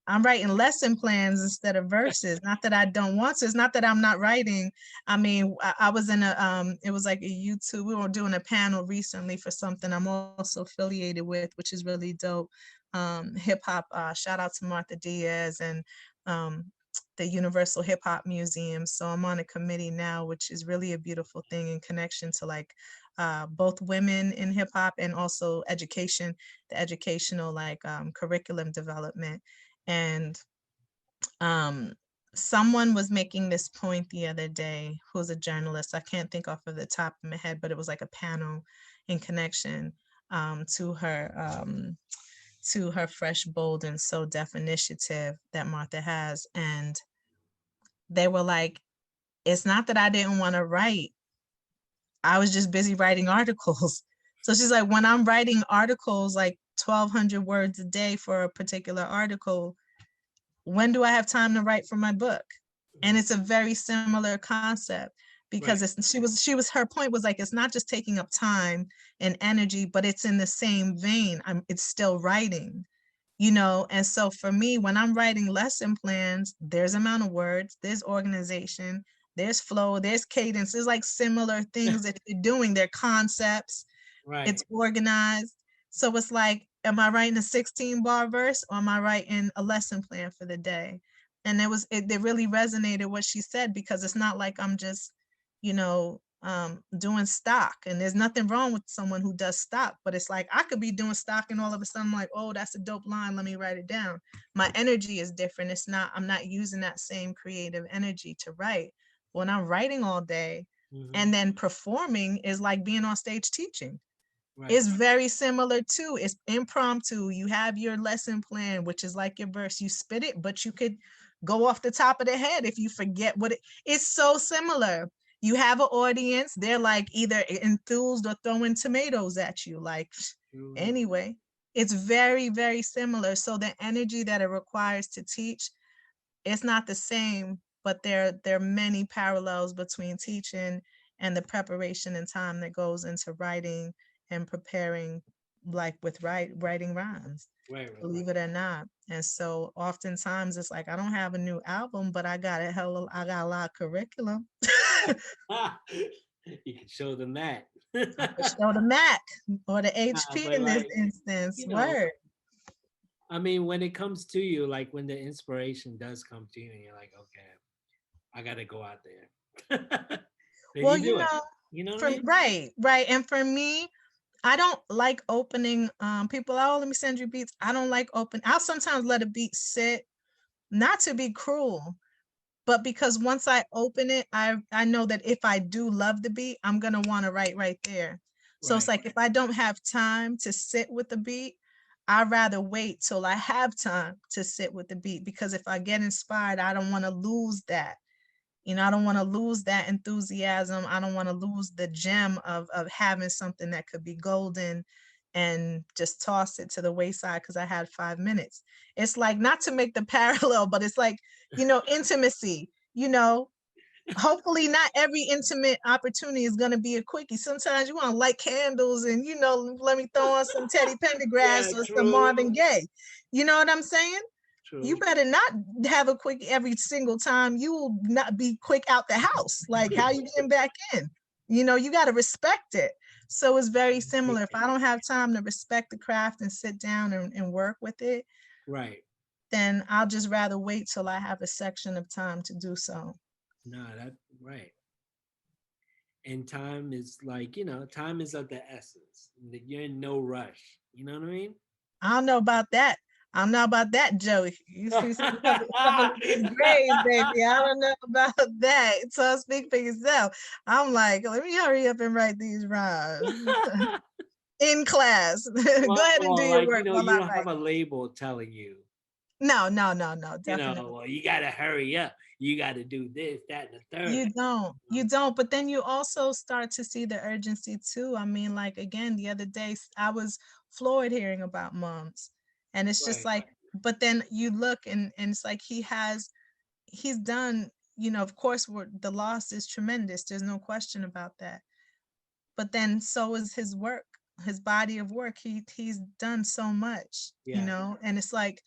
I'm writing lesson plans instead of verses. Not that I don't want to. It's not that I'm not writing. I mean, I was in it was like a YouTube, we were doing a panel recently for something I'm also affiliated with, which is really dope. Hip hop, shout out to Martha Diaz and the Universal Hip Hop Museum. So I'm on a committee now, which is really a beautiful thing in connection to like both women in hip hop and also education, the educational like curriculum development. And someone was making this point the other day, who's a journalist. I can't think off of the top of my head, but it was like a panel in connection to her Fresh, Bold, and So Deaf initiative that Martha has. And they were like, it's not that I didn't want to write. I was just busy writing articles. So she's like, when I'm writing articles, like 1,200 words a day for a particular article, when do I have time to write for my book? And it's a very similar concept because her point was like, it's not just taking up time and energy, but it's in the same vein. It's still writing, And so for me, when I'm writing lesson plans, there's amount of words, there's organization, there's flow, there's cadence. There's like similar things that you're doing. They're concepts. Right. It's organized. So it's like, am I writing a 16-bar verse or am I writing a lesson plan for the day? And it really resonated what she said, because it's not like I'm just, you know, doing stock. And there's nothing wrong with someone who does stock, but it's like I could be doing stock and all of a sudden I'm like, oh, that's a dope line, let me write it down. My energy is different. I'm not using that same creative energy to write. When I'm writing all day, and then performing is like being on stage teaching. Right. It's very similar too. It's impromptu. You have your lesson plan, which is like your verse. You spit it, but you could go off the top of the head if you forget what it's so similar. You have an audience, they're like either enthused or throwing tomatoes at you. Like, anyway, it's very, very similar. So the energy that it requires to teach, it's not the same, but there are many parallels between teaching and the preparation and time that goes into writing and preparing, like with writing rhymes, Right. believe it or not. And so oftentimes it's like, I don't have a new album, but I got a lot of curriculum. You can show them that. I could show the Mac or the HP but in this like, instance. you know, Word. I mean, when it comes to you, like when the inspiration does come to you and you're like, okay, I gotta go out there. Then Well, you do it. You know what I mean? right. And for me, I don't like opening people, oh, let me send you beats. I don't like I'll sometimes let a beat sit, not to be cruel, but because once I open it, I know that if I do love the beat, I'm gonna want to write right there. So it's like, if I don't have time to sit with the beat, I'd rather wait till I have time to sit with the beat, because if I get inspired, I don't want to lose that. You know, I don't want to lose that enthusiasm. I don't want to lose the gem of having something that could be golden and just toss it to the wayside because I had 5 minutes. It's like, not to make the parallel, but it's like, you know, intimacy, you know, hopefully not every intimate opportunity is going to be a quickie. Sometimes you want to light candles and, you know, let me throw on some Teddy Pendergrass or some Marvin Gaye. You know what I'm saying? True. You better not have a quick every single time. You will not be quick out the house. Like, how you getting back in? You know, you got to respect it. So it's very similar. If I don't have time to respect the craft and sit down and work with it, Right. then I'll just rather wait till I have a section of time to do so. No, that's right. And time is like, you know, time is of the essence. You're in no rush. You know what I mean? I don't know about that. I don't know about that, Joey. You see a couple of these grades, baby. I don't know about that. So speak for yourself. I'm like, let me hurry up and write these rhymes in class. Go ahead and do your like, work you know, while you I don't write. have a label telling you, No, you definitely. know, well, you gotta hurry up. You gotta do this, that, and the third. You don't. But then you also start to see the urgency too. I mean, like, again, the other day, I was floored hearing about moms. And it's just Right. like, but then you look and it's like he's done, you know, of course, the loss is tremendous. There's no question about that. But then so is his work, his body of work. He's done so much, you Yeah. know, and it's like,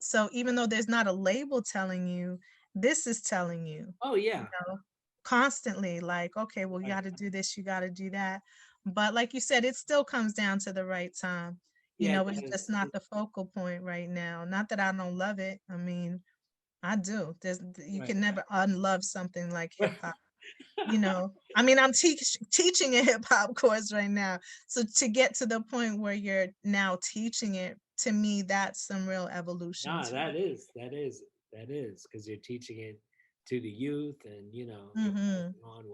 so even though there's not a label telling you, this is telling you, Oh yeah. know, constantly, like, okay, well, you Right. got to do this, you got to do that. But like you said, it still comes down to the right time. You Yeah. know, it's just not the focal point right now. Not that I don't love it. I mean, I do. You Right. can never unlove something like hip hop. You know, I mean, I'm teaching a hip hop course right now. So to get to the point where you're now teaching it, to me, that's some real evolution Nah, too. that is because you're teaching it to the youth, and you know, you're Mm-hmm. passing on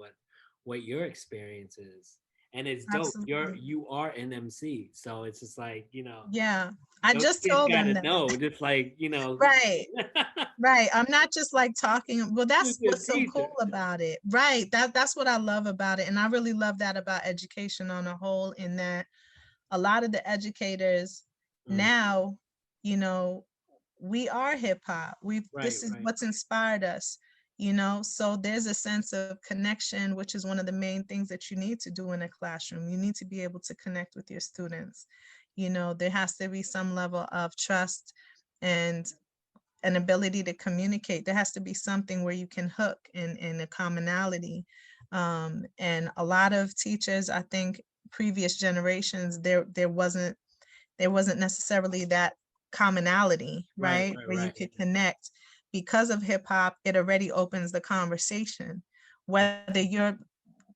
what your experience is, and it's dope. Absolutely. You are an MC, so it's just like, you know, Yeah. I those just kids told them gotta that. know, just like, you know, Right. Right. I'm not just like talking. Well, that's who's a what's so teacher. cool about it. Right. That's what I love about it. And I really love that about education on a whole, in that a lot of the educators Mm, now, you know, we are hip hop. right, This is right, what's inspired us, you know. So there's a sense of connection, which is one of the main things that you need to do in a classroom. You need to be able to connect with your students. You know, there has to be some level of trust and an ability to communicate. There has to be something where you can hook in a commonality. And a lot of teachers, I think previous generations, there wasn't necessarily that commonality, Right, right? right, Where you right. could connect. Because of hip hop, it already opens the conversation. Whether you're,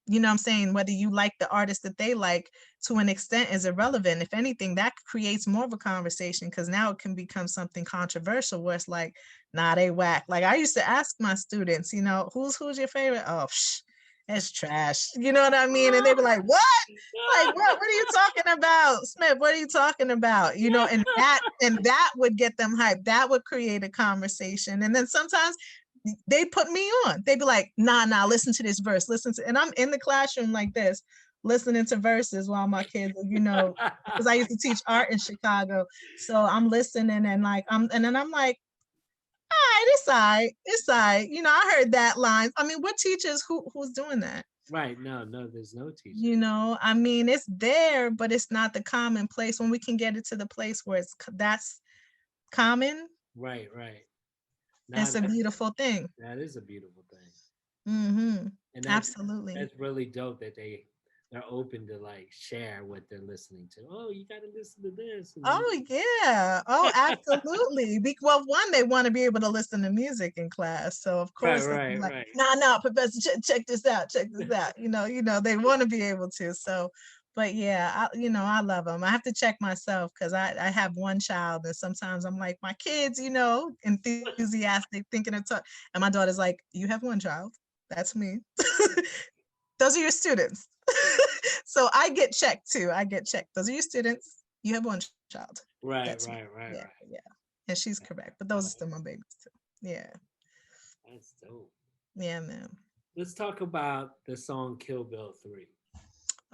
you know what I'm saying, whether you like the artist that they like to an extent is irrelevant. If anything, that creates more of a conversation because now it can become something controversial where it's like, nah, they whack. Like I used to ask my students, you know, who's your favorite? Oh, it's trash. You know what I mean? And they were like, what? Like, what are you talking about? Smith, what are you talking about? You know, and that would get them hyped. That would create a conversation. And then sometimes they put me on. They'd be like, nah, listen to this verse. And I'm in the classroom like this, listening to verses while my kids, you know, because I used to teach art in Chicago. So I'm listening and like and then I'm like, all right, it's all right. You know, I heard that line. I mean, what teachers who's doing that? Right. No, there's no teacher. You know, I mean, it's there, but it's not the common place. When we can get it to the place where that's common, Right, right. Nah, it's a beautiful thing. that is a beautiful thing. Mm-hmm. And Absolutely. that's really dope that they're open to like share what they're listening to. Oh, you got to listen to this. And then, Oh yeah. Oh, absolutely. Well, one, they want to be able to listen to music in class. So of right, course, right, like, right. no, Professor, check this out, check this out. You know, they want to be able to. So, but yeah, I love them. I have to check myself because I have one child, and sometimes I'm like, my kids, you know, enthusiastic, thinking of talk, and my daughter's like, you have one child. That's me. Those are your students. So I get checked too. I get checked. Those are your students. You have one child. Right, That's me. right, right, Yeah, right. yeah. And she's correct. But those are still my babies too. Yeah. That's dope. Yeah, man. Let's talk about the song Kill Bill 3.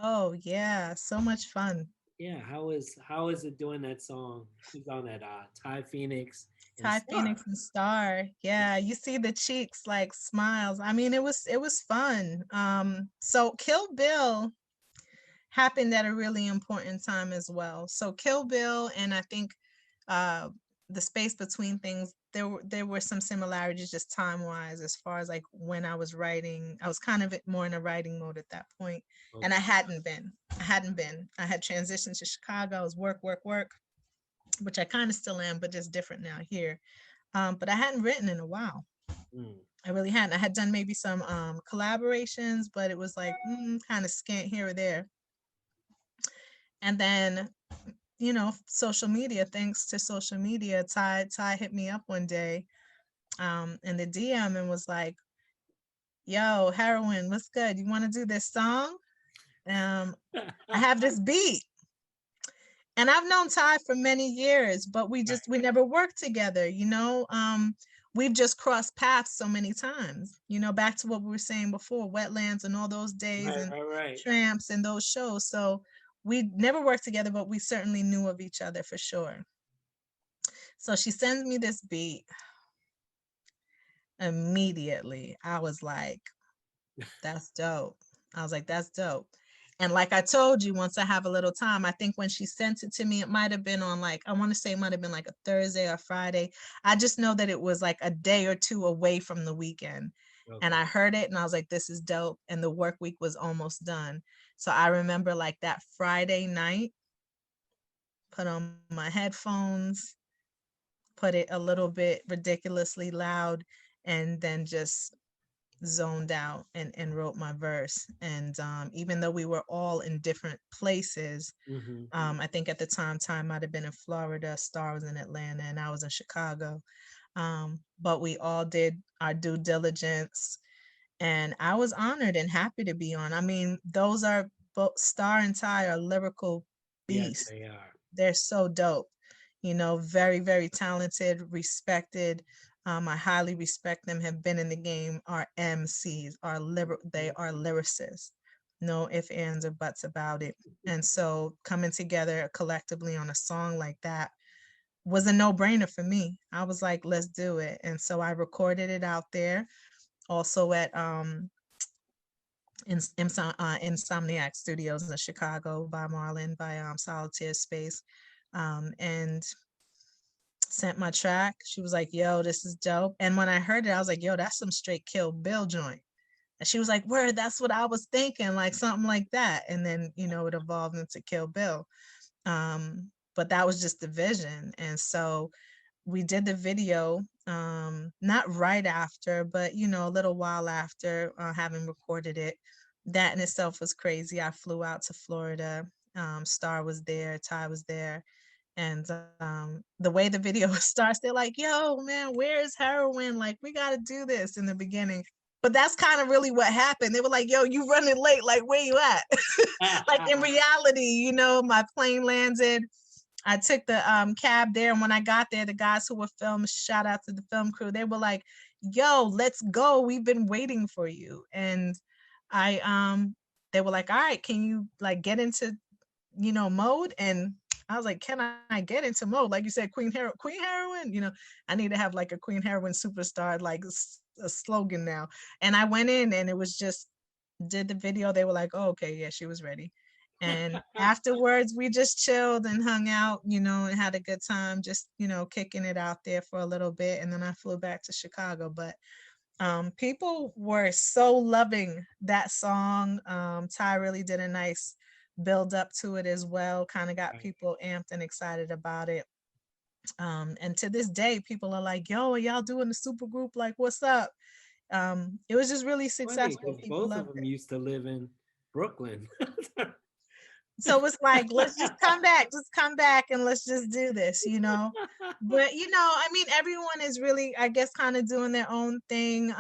Oh yeah. So much fun. Yeah, how is it doing that song? Who's on that? Ty Phoenix and Ty Star. Phoenix and Star. Yeah, you see the cheeks like smiles. I mean, it was fun. So Kill Bill happened at a really important time as well. So Kill Bill and I think uh the space between things, there were some similarities just time wise as far as like when I was writing. I was kind of more in a writing mode at that point. And I Okay. hadn't been. I had transitioned to Chicago. I was work, which I kind of still am, but just different now here. But I hadn't written in a while. Mm. I really hadn't. I had done maybe some collaborations, but it was like kind of scant here or there. And then, you know, social media, thanks to social media, Ty hit me up one day in the DM and was like, yo, Heroin, what's good? You want to do this song? I have this beat. And I've known Ty for many years, but we never worked together, you know. We've just crossed paths so many times, you know, back to what we were saying before, wetlands and all those days Right, and right, right. tramps and those shows. So we never worked together, but we certainly knew of each other for sure. So she sends me this beat. Immediately, I was like, that's dope. I was like, that's dope. And like I told you, once I have a little time, I think when she sent it to me, it might have been on like, I want to say it might have been like a Thursday or Friday. I just know that it was like a day or two away from the weekend. And Okay. I heard it and I was like, this is dope. And the work week was almost done. So I remember like that Friday night, put on my headphones, put it a little bit ridiculously loud, and then just zoned out and wrote my verse. And even though we were all in different places, Mm-hmm. I think at the time, Ty might have been in Florida, Star was in Atlanta, and I was in Chicago. But we all did our due diligence, and I was honored and happy to be on. I mean, those are both Star and Ty are lyrical Yes, beasts. they are. They're so dope, you know, very, very talented, respected. I highly respect them, have been in the game, are MCs, they are lyricists. No ifs, ands, or buts about it. And so coming together collectively on a song like that was a no-brainer for me. I was like, let's do it. And so I recorded it out there, also at Insomniac Studios in Chicago by Marlon, by Solitaire Space. And sent my track. She was like, yo, this is dope. And when I heard it, I was like, yo, that's some straight Kill Bill joint. And she was like, word, that's what I was thinking, like something like that. And then, you know, it evolved into Kill Bill. But that was just the vision. And so we did the video, not right after, but, you know, a little while after having recorded it. That in itself was crazy. I flew out to Florida. Star was there, Ty was there. And the way the video starts, they're like, yo, man, where's Heroin? Like, we got to do this in the beginning. But that's kind of really what happened. They were like, yo, you running late. Like, where you at? Like, in reality, you know, my plane landed. I took the cab there. And when I got there, the guys who were filming, shout out to the film crew, they were like, yo, let's go. We've been waiting for you. And they were like, all right, can you like get into, you know, mode? And I was like, can I get into mode? Like you said, Queen Herawin, you know, I need to have like a Queen Herawin superstar, like a slogan now. And I went in and it was just, did the video. They were like, oh, okay, yeah, she was ready. And afterwards, we just chilled and hung out, you know, and had a good time, just, you know, kicking it out there for a little bit. And then I flew back to Chicago. But people were so loving that song. Ty really did a nice build up to it as well, kind of got people amped and excited about it. And to this day, people are like, yo, are y'all doing the super group? Like, what's up? It was just really successful. People both of loved them it. used to live in Brooklyn. So it's like, let's just come back and let's just do this, you know. But you know, I mean, everyone is really, I guess, kind of doing their own thing.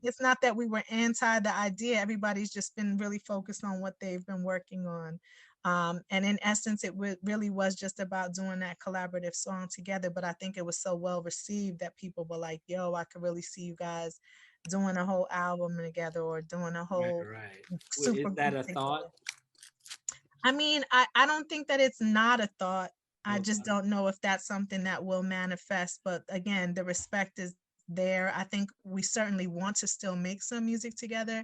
It's not that we were anti the idea. Everybody's just been really focused on what they've been working on. And in essence, it really was just about doing that collaborative song together. But I think it was so well received that people were like, yo, I could really see you guys doing a whole album together or doing a whole super Is that group a together. thought? I mean, I don't think that it's not a thought. I just Okay. don't know if that's something that will manifest. But again, the respect is there. I think we certainly want to still make some music together.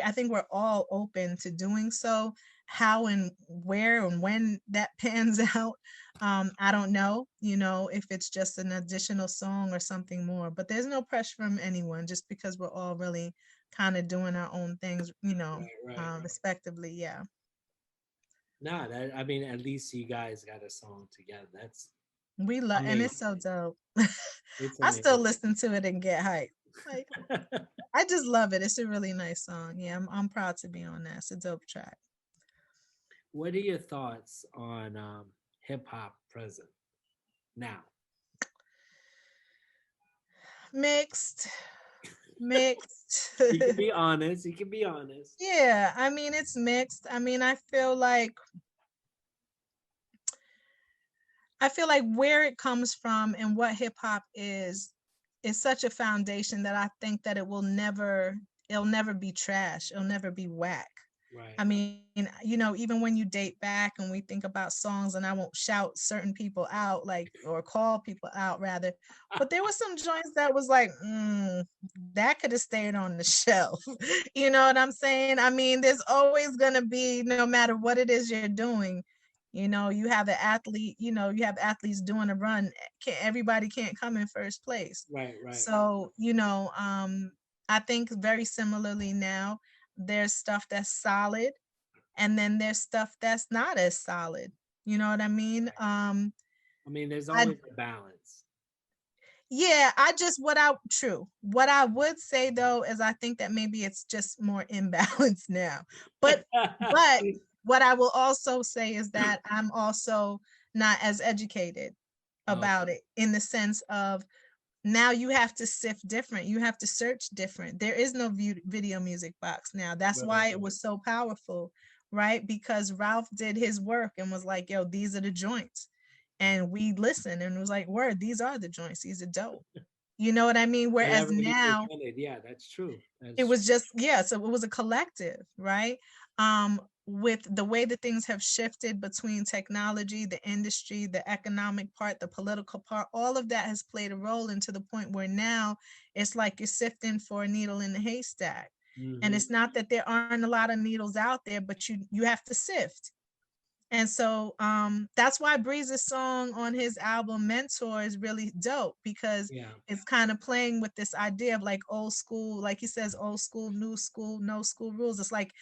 I think we're all open to doing so. How and where and when that pans out, I don't know, you know, if it's just an additional song or something more. But there's no pressure from anyone just because we're all really kind of doing our own things, you know, Right. respectively. Yeah. Nah, that I mean, at least you guys got a song together. That's We love, and amazing. it's so dope. It's I still amazing. listen to it and get hyped. Like, I just love it. It's a really nice song. Yeah, I'm proud to be on that. It's a dope track. What are your thoughts on hip hop present now? Mixed, mixed. You can be honest. You can be honest. Yeah, I mean, it's mixed. I mean, I feel like where it comes from and what hip hop is such a foundation that I think that it'll never be trash. It'll never be whack. Right. I mean, you know, even when you date back and we think about songs, and I won't shout certain people out, like, or call people out rather, but there were some joints that was like, that could have stayed on the shelf. You know what I'm saying? I mean, there's always going to be, no matter what it is you're doing, you know, you have an athlete, you know, you have athletes doing a run. Everybody can't come in first place. Right. So, you know, I think very similarly now, there's stuff that's solid and then there's stuff that's not as solid. You know what I mean? I mean, there's always a balance. Yeah, what I would say though is I think that maybe it's just more imbalanced now. But what I will also say is that I'm also not as educated about it, in the sense of now you have to sift different. You have to search different. There is no video music box now. That's why it was so powerful, right? Because Ralph did his work and was like, yo, these are the joints. And we listened and was like, word, these are the joints. These are dope. You know what I mean? Whereas now, yeah, that's true. It was just, yeah, so it was a collective, right? With the way that things have shifted between technology, the industry, the economic part, the political part, all of that has played a role, into the point where now it's like you're sifting for a needle in the haystack. And it's not that there aren't a lot of needles out there, but you have to sift. And so that's why Breeze's song on his album Mentor is really dope, because Yeah. it's kind of playing with this idea of like old school, like he says, old school, new school, no school rules. It's like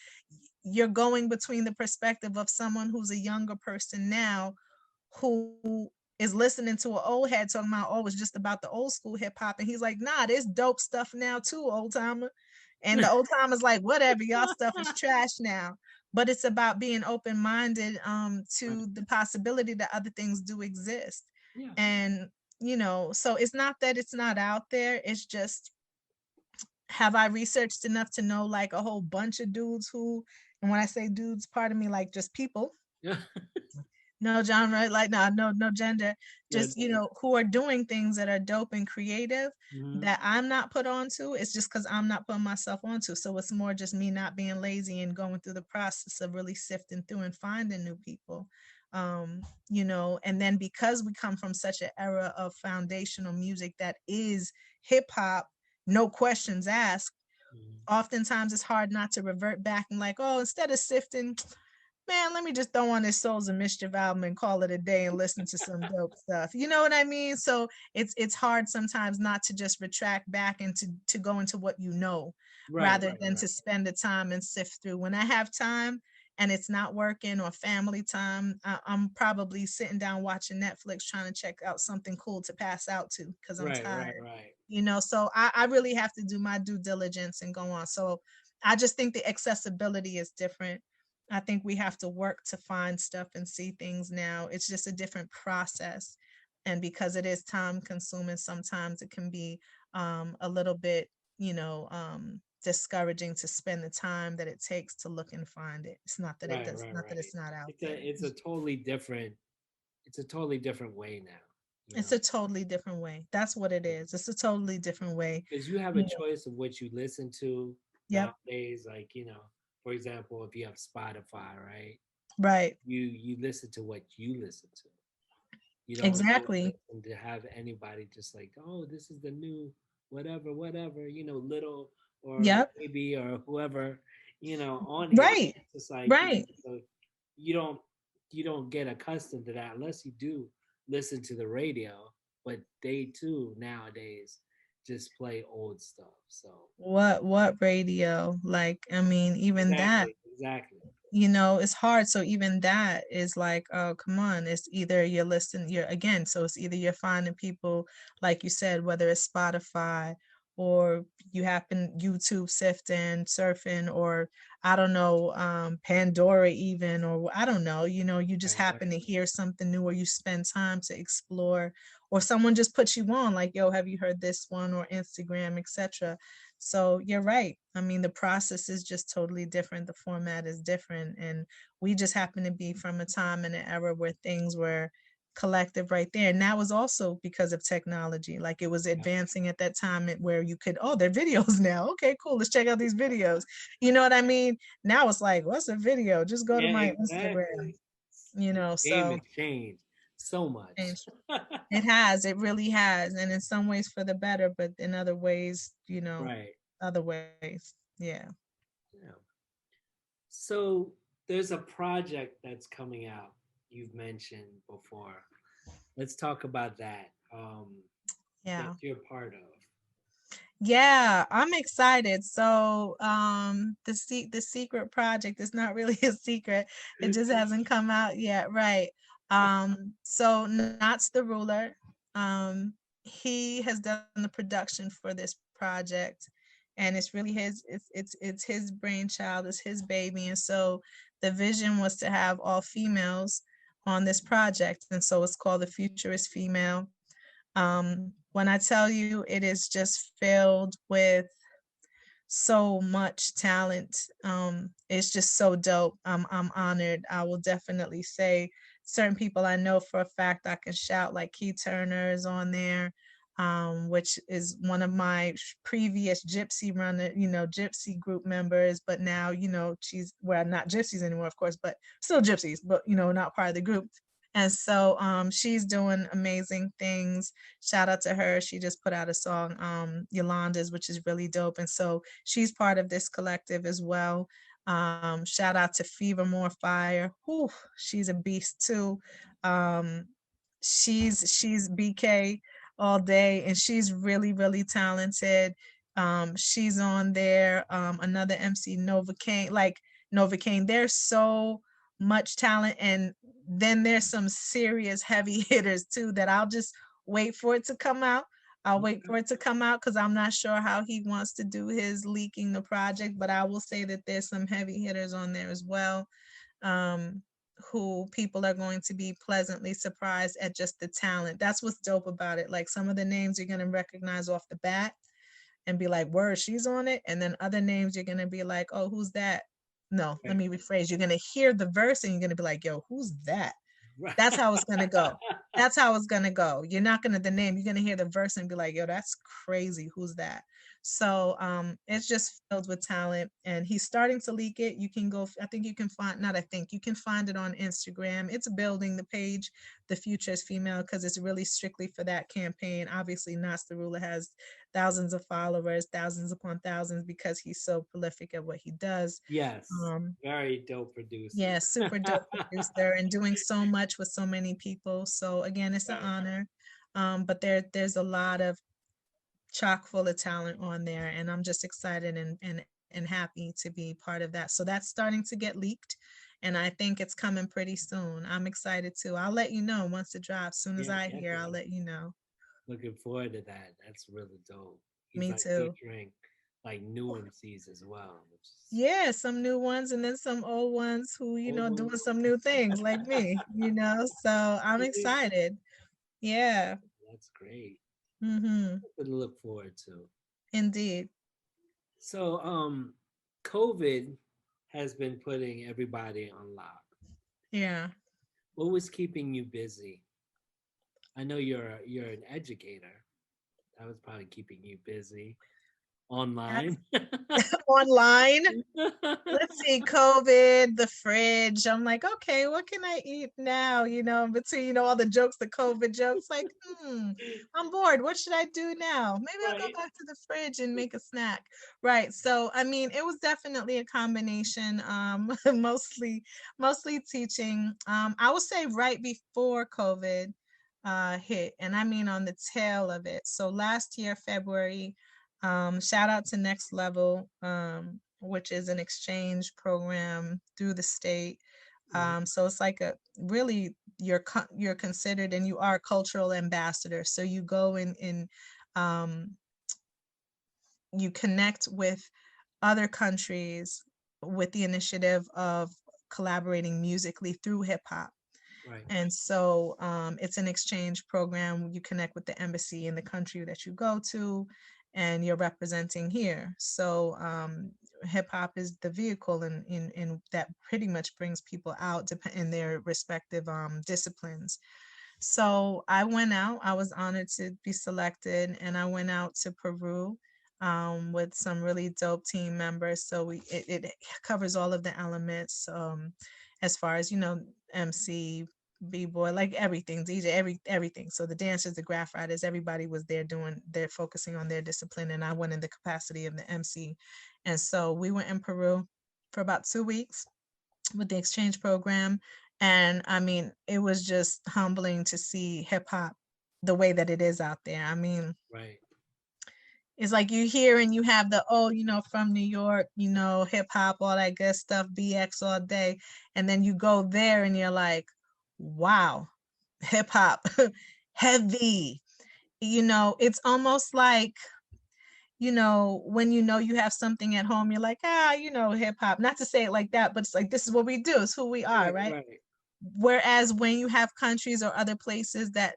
you're going between the perspective of someone who's a younger person now who is listening to an old head talking about, oh, it's just about the old school hip hop. And he's like, nah, there's dope stuff now too, old timer. And the old timer's like, whatever, y'all stuff is trash now. But it's about being open minded to Right. the possibility that other things do exist. Yeah. And, you know, so it's not that it's not out there. It's just, have I researched enough to know like a whole bunch of dudes who, and when I say dudes, pardon me, like just people, Yeah. no genre, like no gender, Yeah. just, you know, who are doing things that are dope and creative Mhm. that I'm not put onto. It's just because I'm not putting myself onto. So it's more just me not being lazy and going through the process of really sifting through and finding new people. You know, and then because we come from such an era of foundational music that is hip hop, no questions asked, Mhm. oftentimes it's hard not to revert back and like, oh, instead of sifting, man, let me just throw on this Souls of Mischief album and call it a day and listen to some dope stuff. You know what I mean? So it's hard sometimes not to just retract back and to go into what you know, Right. rather Right. than Right. to spend the time and sift through. When I have time and it's not working or family time, I'm probably sitting down watching Netflix trying to check out something cool to pass out to because I'm Right. Right. tired. Right. You know, so I really have to do my due diligence and go on. So I just think the accessibility is different. I think we have to work to find stuff and see things now. It's just a different process. And because it is time consuming, sometimes it can be a little bit, you know, discouraging to spend the time that it takes to look and find it. It's not that it Right. does, Right. not that Right. it's not out It's there. a totally different. It's a totally different way now. You It's know, a totally different way. That's what it is. It's a totally different way. because you have a You know, choice of what you listen to yep, nowadays. Like, you know, for example, if you have Spotify, right? right. You listen to what you listen to. You don't just Exactly. listen to have anybody just like, oh, this is the new whatever, whatever, you know, little or Yep. maybe or whoever, you know, on here. Right. It's just like, you know, Right. so you don't you don't get accustomed to that unless you do listen to the radio. But they too nowadays just play old stuff. So What radio? Like, I mean, even that, exactly, exactly. you know, it's hard. So even that is like, oh, come on. It's either you're listening, you're again, so it's either you're finding people, like you said, whether it's Spotify or you happen YouTube sifting, surfing, or I don't know, Pandora even, or I don't know, you know, you just Right, right. happen to hear something new or you spend time to explore, or someone just puts you on, like, yo, have you heard this one, or Instagram, etc. So you're right. I mean, the process is just totally different. The format is different. And we just happen to be from a time and an era where things were collective right there. And that was also because of technology. Like it was Yeah. advancing at that time where you could, oh, they're videos now. Okay, cool. Let's check out these videos. You know what I mean? Now it's like, what's a video? Just go to Yeah, my Instagram, exactly. you The know, game so has changed so much. change. It has, it really has. And in some ways for the better, but in other ways, you know, Right. other ways. Yeah. Yeah. So there's a project that's coming out you've mentioned before. Let's talk about that. That Yeah. you're part of. Yeah, I'm excited. So, the secret project is not really a secret. It just hasn't come out yet, right? So Knots the Ruler, he has done the production for this project, and it's really his. It's his brainchild. It's his baby, and so the vision was to have all females on this project, and so it's called The Future is Female. When I tell you it is just filled with so much talent, it's just so dope. I'm honored. I will definitely say certain people I know for a fact I can shout, like Key Turner is on there, which is one of my previous gypsy runner, you know, gypsy group members, but now, you know, she's, well, not gypsies anymore, of course, but still gypsies, but you know, not part of the group. And so she's doing amazing things. Shout out to her. She just put out a song, Yolanda's, which is really dope. And so she's part of this collective as well. Shout out to Fever More Fire. Whew, she's a beast too. Um, she's BK all day, and she's really, really talented. She's on there. Another MC, Novocaine, like Novocaine. There's so much talent, and then there's some serious heavy hitters too that I'll just wait for it to come out. I'll wait for it to come out because I'm not sure how he wants to do his leaking the project, but I will say that there's some heavy hitters on there as well, um, who people are going to be pleasantly surprised at just the talent. That's what's dope about it. Like some of the names you're going to recognize off the bat and be like, word, she's on it. And then other names you're going to be like, oh, who's that? No, let me rephrase. You're going to hear the verse and you're going to be like, yo, who's that? Right. That's how it's gonna go. That's how it's gonna go. You're not gonna the name. You're gonna hear the verse and be like, "Yo, that's crazy. Who's that?" So it's just filled with talent, and he's starting to leak it. You can go. I think you can find. Not I think you can find it on Instagram. It's building the page. The Future is Female because it's really strictly for that campaign. Obviously, Nas the Ruler has thousands of followers, thousands upon thousands, because he's so prolific at what he does. Yes. Very dope producer. Yeah, super dope producer and doing so much with so many people. So again, it's an honor. But there's a lot of chock full of talent on there, and I'm just excited and happy to be part of that. So that's starting to get leaked, and I think it's coming pretty soon. I'm excited too. I'll let you know once it drops. Soon as I hear, I'll let you know. Looking forward to that. That's really dope. He's Me like too. featuring like new MCs as well. Which is Yeah, some new ones and then some old ones who, doing some new things like me, so I'm excited. Yeah. That's great. Mm-hmm. Something to look forward to. Indeed. So COVID has been putting everybody on lock. Yeah. What was keeping you busy? I know you're an educator. That was probably keeping you busy. Online. Online. Let's see, COVID, the fridge. I'm like, okay, what can I eat now? Between all the jokes, the COVID jokes, like, I'm bored. What should I do now? Maybe I'll go back to the fridge and make a snack. Right. So I mean, it was definitely a combination. Mostly teaching. I would say right before COVID hit, and I mean on the tail of it. So last year, February, shout out to Next Level, which is an exchange program through the state. So it's like you're considered, and you are a cultural ambassador. So you go in you connect with other countries with the initiative of collaborating musically through hip hop. Right. And so it's an exchange program. You connect with the embassy in the country that you go to, and you're representing here. So hip hop is the vehicle in that pretty much brings people out in their respective disciplines. So I went out. I was honored to be selected, and I went out to Peru with some really dope team members. So it covers all of the elements, as far as MC, b-boy, like everything, DJ, everything. So the dancers, the graph writers, everybody was there they're focusing on their discipline, and I went in the capacity of the MC. And so we went in Peru for about 2 weeks with the exchange program. And I mean, it was just humbling to see hip hop the way that it is out there. I mean, right. It's like you hear and you have the, from New York, hip hop, all that good stuff, BX all day. And then you go there and you're like, wow, hip hop, heavy. It's almost like, when you have something at home, you're like, hip hop. Not to say it like that, but it's like, this is what we do. It's who we are, right? Whereas when you have countries or other places that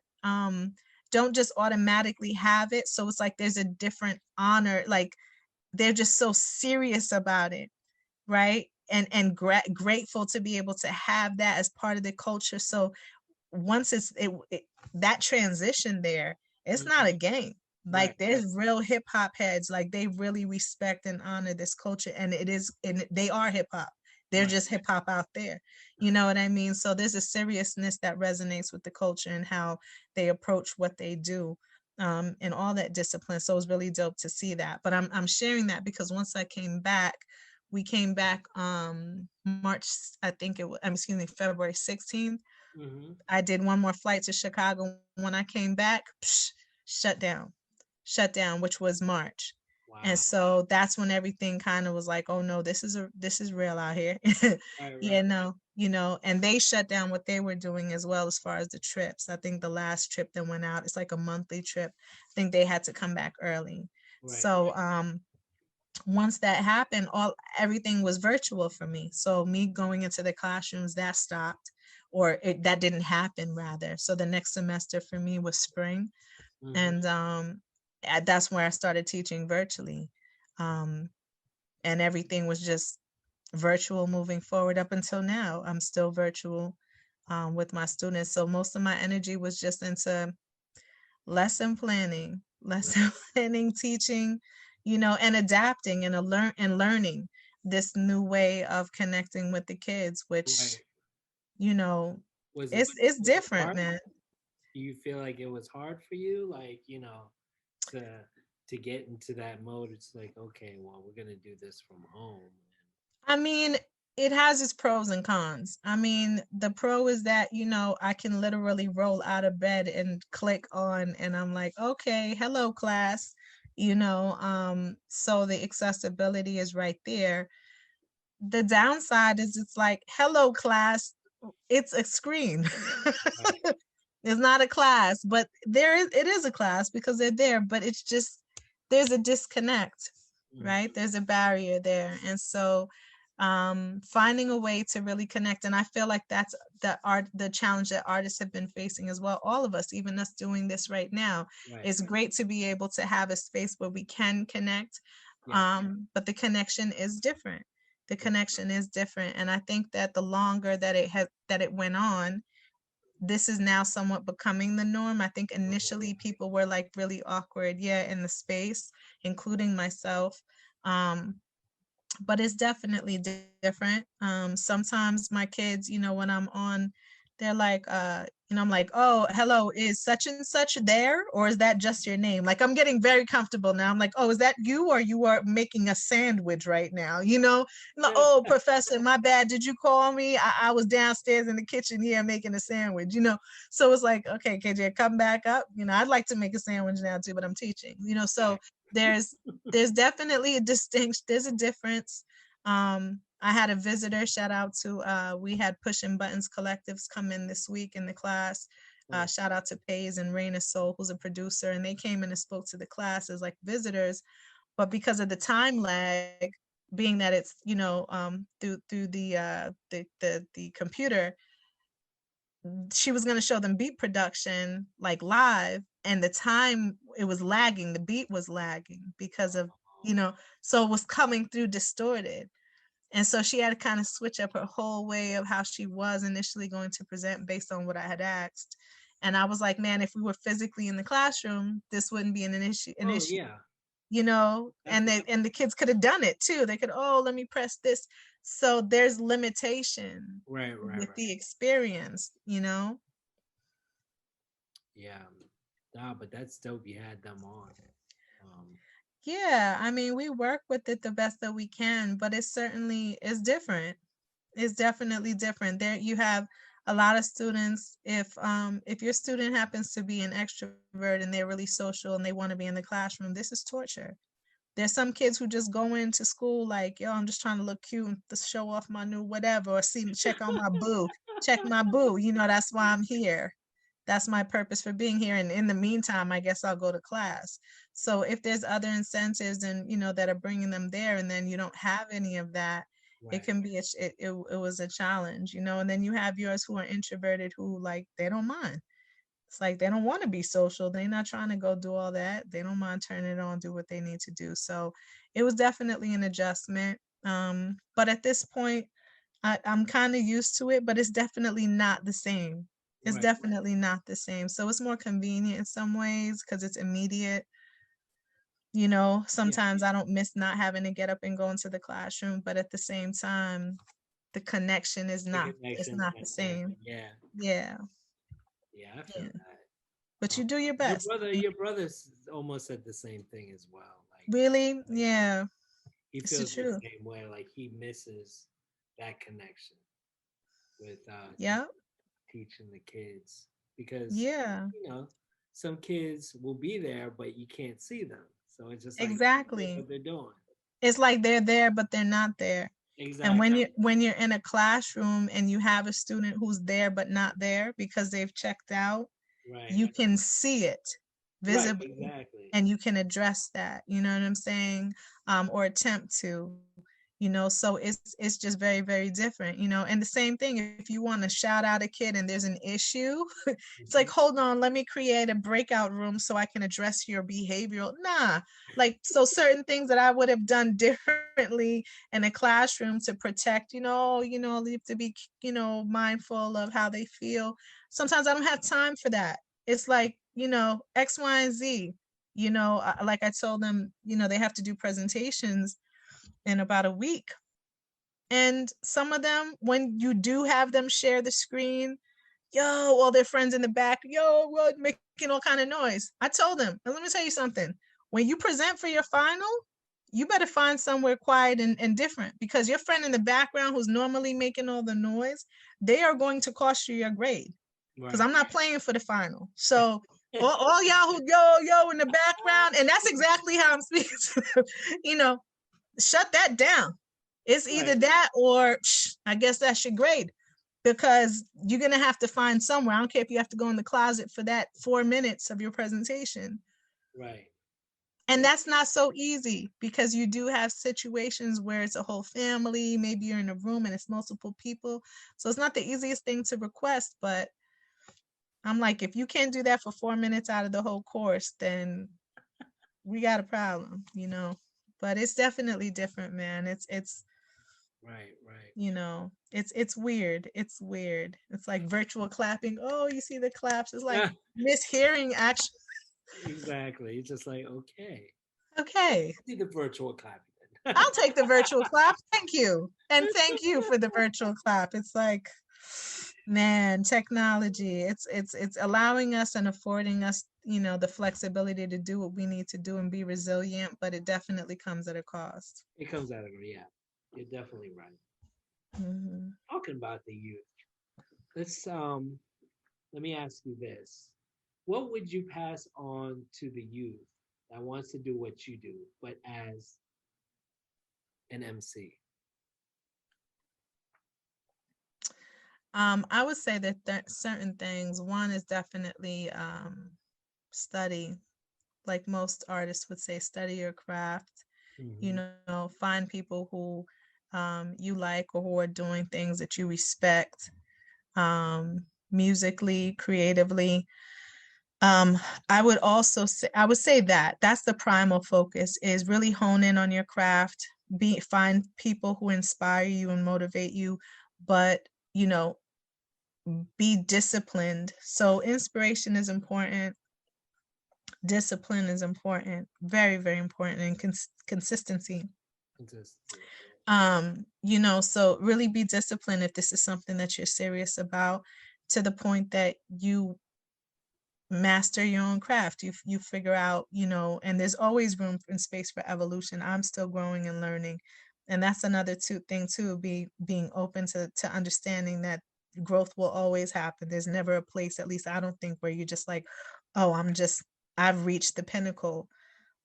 don't just automatically have it, so it's like there's a different honor, like they're just so serious about it, right? And grateful to be able to have that as part of the culture. So once that transition there, it's not a game. Like there's real hip hop heads, like they really respect and honor this culture, and they are hip hop. They're just hip hop out there. You know what I mean? So there's a seriousness that resonates with the culture and how they approach what they do, and all that discipline. So it was really dope to see that. But I'm sharing that because once I came back, We came back March, I think it was, excuse me, February 16th. Mm-hmm. I did one more flight to Chicago. When I came back, shut down, shut down, which was March. And Wow. so that's when everything kind of was like, oh no, this is real out here. Right, Yeah, right. no, and they shut down what they were doing as well as far as the trips. I think the last trip that went out, it's like a monthly trip. I think they had to come back early. Right, So right. once that happened, everything was virtual for me. So me going into the classrooms, that stopped, or that didn't happen rather. So the next semester for me was spring, Mm-hmm. and that's where I started teaching virtually, and everything was just virtual moving forward up until now. I'm still virtual with my students. So most of my energy was just into lesson planning, lesson planning, teaching, and adapting and learning this new way of connecting with the kids, which, Right. you know, Was it it's was it different, hard? man. Do you feel like it was hard for you, like, to get into that mode? It's like, okay, well, we're gonna do this from home. I mean, it has its pros and cons. I mean, the pro is that, I can literally roll out of bed and click on, and I'm like, okay, hello, class. So the accessibility is right there. The downside is it's like, hello, class. It's a screen. Right. It's not a class, but it is a class because they're there, but it's just there's a disconnect, Mm. right? There's a barrier there. And so finding a way to really connect, and I feel like that's the challenge that artists have been facing as well. All of us, even us doing this right now, Right. it's great to be able to have a space where we can connect. Yeah. But the connection is different. The Right. connection is different. And I think that the longer that it went on, this is now somewhat becoming the norm. I think initially people were like really awkward, yeah, in the space, including myself. Um, but it's definitely different. Sometimes my kids, when I'm on, they're like, I'm like, oh, hello, is such and such there, or is that just your name? Like, I'm getting very comfortable now. I'm like, oh, is that you, or you are making a sandwich right now? No, oh, professor, my bad. Did you call me? I was downstairs in the kitchen here making a sandwich. So it's like, okay, KJ, come back up. I'd like to make a sandwich now too, but I'm teaching. So Right. there's definitely there's a difference. I had a visitor, shout out to we had Pushing Buttons Collectives come in this week in the class. Mm. Shout out to Pays and Raina Soul, who's a producer, and they came in and spoke to the class as like visitors. But because of the time lag, being that it's through the computer, she was going to show them beat production like live, and the time, it was lagging, the beat was lagging because of so it was coming through distorted. And so she had to kind of switch up her whole way of how she was initially going to present based on what I had asked. And I was like, man, if we were physically in the classroom, this wouldn't be an Oh, issue, yeah. and Definitely. the kids could have done it too. They could, oh, let me press this. So there's limitation Right, right, with right. the experience. Yeah. Nah, but that's dope. You had them on. Um, Yeah, I mean, we work with it the best that we can, but it certainly is different. It's definitely different. There you have a lot of students. If your student happens to be an extrovert and they're really social and they want to be in the classroom, this is torture. There's some kids who just go into school like, yo, I'm just trying to look cute and to show off my new whatever, or check on my boo, check my boo. That's why I'm here. That's my purpose for being here. And in the meantime, I guess I'll go to class. So if there's other incentives and that are bringing them there, and then you don't have any of that, it right. can be it was a challenge. And then you have yours who are introverted, who like they don't mind. It's like they don't want to be social. They're not trying to go do all that. They don't mind turning it on, do what they need to do. So it was definitely an adjustment. But at this point, I'm kind of used to it, but it's definitely not the same. It's Right. definitely not the same. So it's more convenient in some ways because it's immediate. Yeah. Sometimes I don't miss not having to get up and go into the classroom, but at the same time, the connection is The it's connection's not not the there. same. Yeah. Yeah. Yeah, I feel Yeah. that. But you do your best. Your brother's almost said the same thing as well. Like, Really? like Yeah. he It's the feels the truth. same way. Like he misses that connection with Yeah. teaching the kids because Yeah. you know some kids will be there, but you can't see them. So it's just like Exactly. what they're doing. It's like they're there, but they're not there. And Exactly. when you're in a classroom and you have a student who's there but not there because they've checked out, Right. you can see it Right. visibly Exactly. and you can address that, you know what I'm saying? Or attempt to, so it's just very, very different, and the same thing, if you want to shout out a kid and there's an issue, it's like, Mhm. hold on, let me create a breakout room so I can address your behavioral. Nah, like, so certain things that I would have done differently in a classroom to protect, you have to be, mindful of how they feel. Sometimes I don't have time for that. It's like, X, Y, and Z. Like I told them, they have to do presentations in about a week. And some of them, when you do have them share the screen, yo, all their friends in the back, yo, what, making all kind of noise. I told them, and let me tell you something. When you present for your final, you better find somewhere quiet and different, because your friend in the background who's normally making all the noise, they are going to cost you your grade. Because I'm Right. not playing for the final. So all y'all who yo in the background, and that's exactly how I'm speaking to them, shut that down. It's either Right. that or I guess that's your grade, because you're going to have to find somewhere. I don't care if you have to go in the closet for that 4 minutes of your presentation. Right. And that's not so easy, because you do have situations where it's a whole family. Maybe you're in a room and it's multiple people. So it's not the easiest thing to request, but I'm like, if you can't do that for 4 minutes out of the whole course, then we got a problem. But it's definitely different, man. It's Right. Right. it's weird. It's weird. It's like virtual clapping. Oh, you see the claps. It's like Yeah. mishearing action. Exactly. It's just like okay. Okay, See the virtual clapping. Then. I'll take the virtual clap. Thank you. And thank you for the virtual clap. It's like, man, technology. It's allowing us and affording us, the flexibility to do what we need to do and be resilient, but it definitely comes at a cost. It comes out of yeah. You're definitely right. Mhm. Talking about the youth. Let's let me ask you this. What would you pass on to the youth that wants to do what you do, but as an MC? I would say that certain things. One is definitely study. Like most artists would say, study your craft. Mm-hmm. Find people who you like, or who are doing things that you respect, musically, creatively. I would also say, that that's the primal focus, is really hone in on your craft, find people who inspire you and motivate you, but you know, be disciplined. So inspiration is important, discipline is important, very, very important, and consistency. Consistency. So really be disciplined if this is something that you're serious about, to the point that you master your own craft. You figure out, and there's always room and space for evolution. I'm still growing and learning. And that's another thing too, being open to understanding that growth will always happen. There's never a place, at least I don't think, where you're just like, oh, I've reached the pinnacle.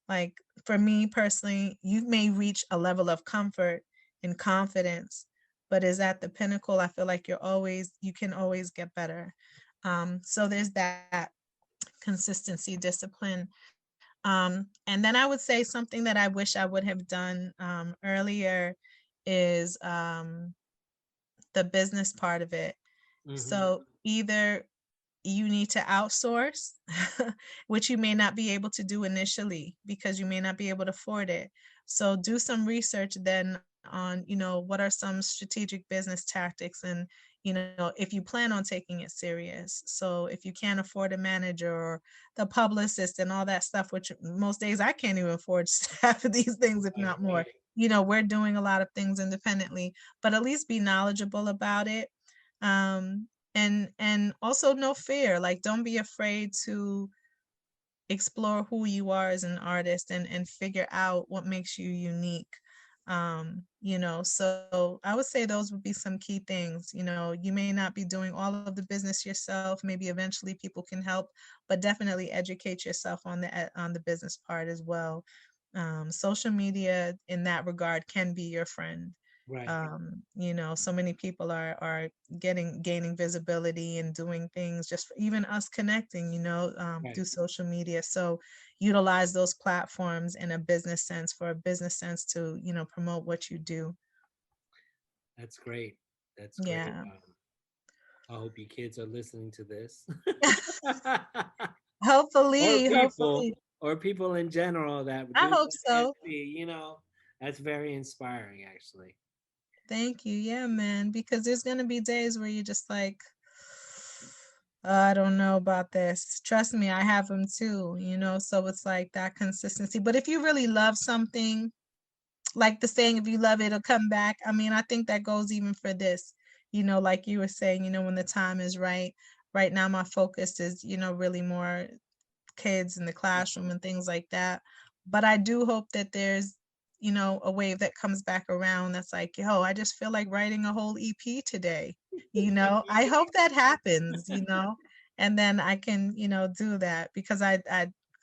Like, for me personally, you may reach a level of comfort and confidence, but is at the pinnacle, I feel like you can always get better. So there's that consistency, discipline. And then I would say something that I wish I would have done earlier is the business part of it. Mm-hmm. So either you need to outsource, which you may not be able to do initially because you may not be able to afford it. So do some research then on, what are some strategic business tactics, and, if you plan on taking it serious. So if you can't afford a manager or the publicist and all that stuff, which most days I can't even afford half of these things, if Right, not more. right. We're doing a lot of things independently, but at least be knowledgeable about it. And also no fear, like, don't be afraid to explore who you are as an artist, and figure out what makes you unique. So I would say those would be some key things. You may not be doing all of the business yourself. Maybe eventually people can help, but definitely educate yourself on the business part as well. Social media in that regard can be your friend. Right. So many people are gaining visibility and doing things just for even us connecting, Right. through social media. So utilize those platforms in a business sense, for a business sense to, promote what you do. That's great. That's great. Yeah. I hope you kids are listening to this. or Hopefully, people, hopefully. or people in general that I do hope so. that's very inspiring, actually. Thank you. Yeah, man. Because there's gonna be days where you're just like, I don't know about this. Trust me, I have them too, so it's like that consistency. But if you really love something, like the saying, if you love it, it'll come back. I mean, I think that goes even for this, like you were saying, when the time is right. Right now, my focus is, really more kids in the classroom and things like that. But I do hope that there's, a wave that comes back around that's like, yo, I just feel like writing a whole EP today. I hope that happens, and then I can, do that because I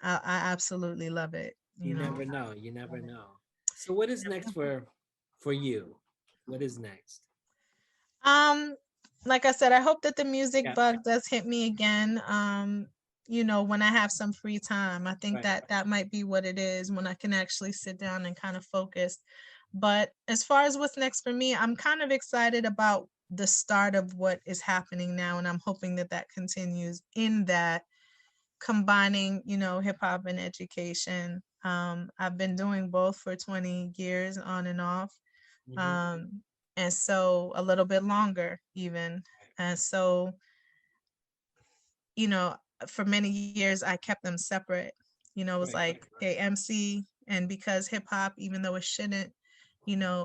absolutely love it, You never know. You never know. So what is next for you? What is next? Um, like I said, I hope that the music Yeah. bug does hit me again. When I have some free time. I think Right. that might be what it is, when I can actually sit down and kind of focus. But as far as what's next for me, I'm kind of excited about the start of what is happening now, and I'm hoping that that continues, in that combining, hip hop and education. I've been doing both for 20 years on and off. Hmm. Um, and so a little bit longer even. And so, you know, for many years I kept them separate. It was Right. like, okay, MC, and because hip hop, even though it shouldn't,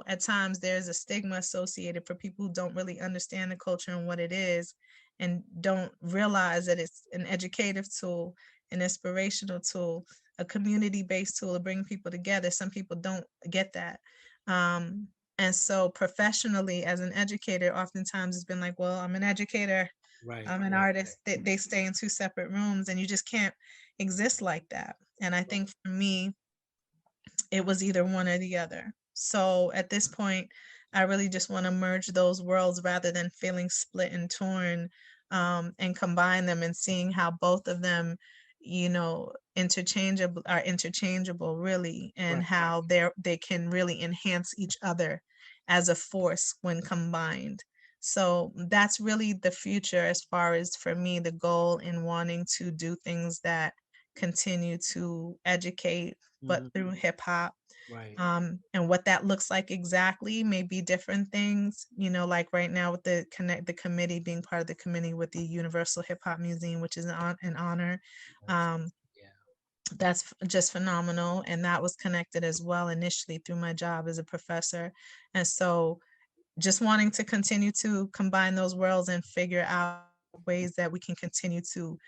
at times there's a stigma associated for people who don't really understand the culture and what it is, and don't realize that it's an educative tool, an inspirational tool, a community-based tool to bring people together. Some people don't get that. Um, and so professionally, as an educator, oftentimes it's been like, well, I'm an educator, Right. I'm an artist. They stay in two separate rooms, and you just can't exist like that. And I think for me, it was either one or the other. So at this point, I really just want to merge those worlds rather than feeling split and torn, and combine them and seeing how both of them, interchangeable really, and Right. how they can really enhance each other as a force when combined. So that's really the future, as far as for me, the goal in wanting to do things that continue to educate, but Hmm. through hip hop. Right. And what that looks like exactly may be different things, like right now with the committee, being part of the committee with the Universal Hip Hop Museum, which is an honor. That's, Um, yeah. that's just phenomenal. And that was connected as well initially through my job as a professor. And so just wanting to continue to combine those worlds and figure out ways that we can continue to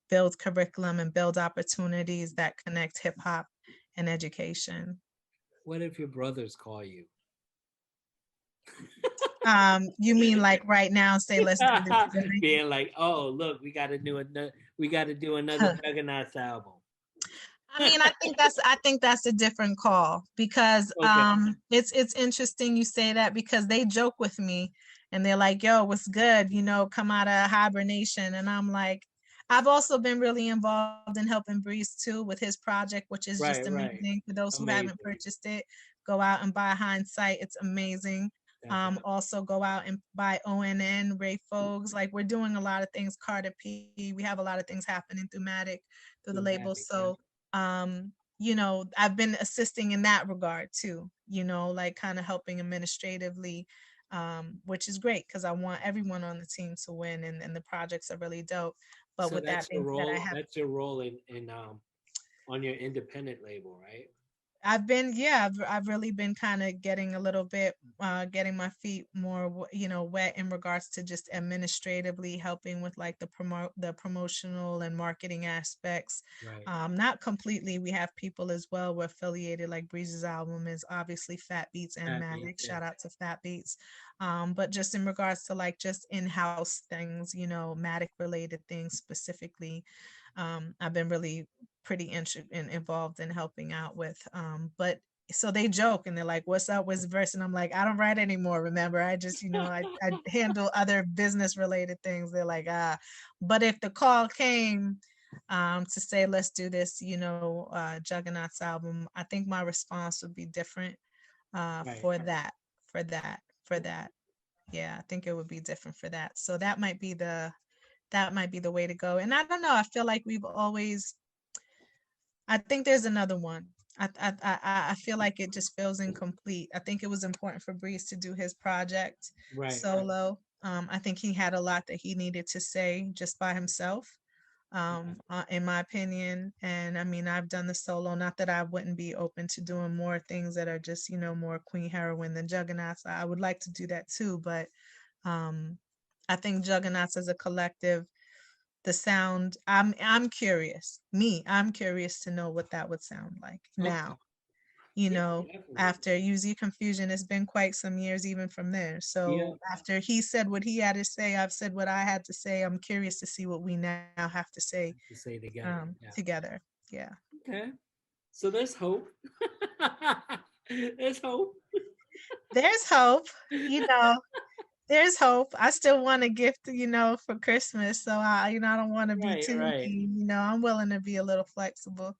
build curriculum and build opportunities that connect hip hop and education. What if your brothers call you? You mean like right now, say, let's do this today? Being like, oh, look, we got to do another Juggaknots album. I mean, I think that's a different call, because Okay. it's interesting you say that, because they joke with me and they're like, yo, what's good? Come out of hibernation. And I'm like, I've also been really involved in helping Breeze too with his project, which is just Right. Right. amazing. For those who haven't Amazing. purchased it, go out and buy Hindsight. It's amazing. Definitely. Also go out and buy ONN, Ray Fogues. Like, we're doing a lot of things, Carter P. We have a lot of things happening through Matic, through the label. Dramatic. Yeah. So I've been assisting in that regard too, like kind of helping administratively, which is great because I want everyone on the team to win, and the projects are really dope. But So with that that's your being said, I role. have, That's your role in on your independent label, right? I've really been kind of getting a little bit, getting my feet more, wet in regards to just administratively helping with like the promotional and marketing aspects. Right. Not completely. We have people as well. We're affiliated, like Breeze's album is obviously Fat Beats and Fat Beats, Matic. yeah. Shout out to Fat Beats. But just in regards to like just in-house things, Matic related things specifically, I've been really pretty interested and involved in helping out with. But so they joke and they're like, "What's up with verse?" And I'm like, "I don't write anymore. Remember, I just, I handle other business related things." They're like, "Ah," but if the call came to say, "Let's do this," Juggaknots album, I think my response would be different Right. for that, for that. Yeah, I think it would be different for that. So that might be the way to go. And I don't know. I feel like we've always. I think there's another one. I feel like it just feels incomplete. I think it was important for Breeze to do his project Right. solo. I think he had a lot that he needed to say just by himself, in my opinion. And I mean, I've done the solo. Not that I wouldn't be open to doing more things that are just more Queen Herawin than Juggaknots. I would like to do that too, but I think Juggaknots as a collective, the sound, I'm curious. I'm curious to know what that would sound like Okay. now. Yeah, definitely. After UZ Confusion, it's been quite some years even from there. So Yeah. after he said what he had to say, I've said what I had to say. I'm curious to see what we now have to say To say together. Yeah. together. Yeah. Okay. So there's hope. There's hope. There's hope, there's hope. I still want a gift, for Christmas. So I don't want to be Right, too right. mean. I'm willing to be a little flexible.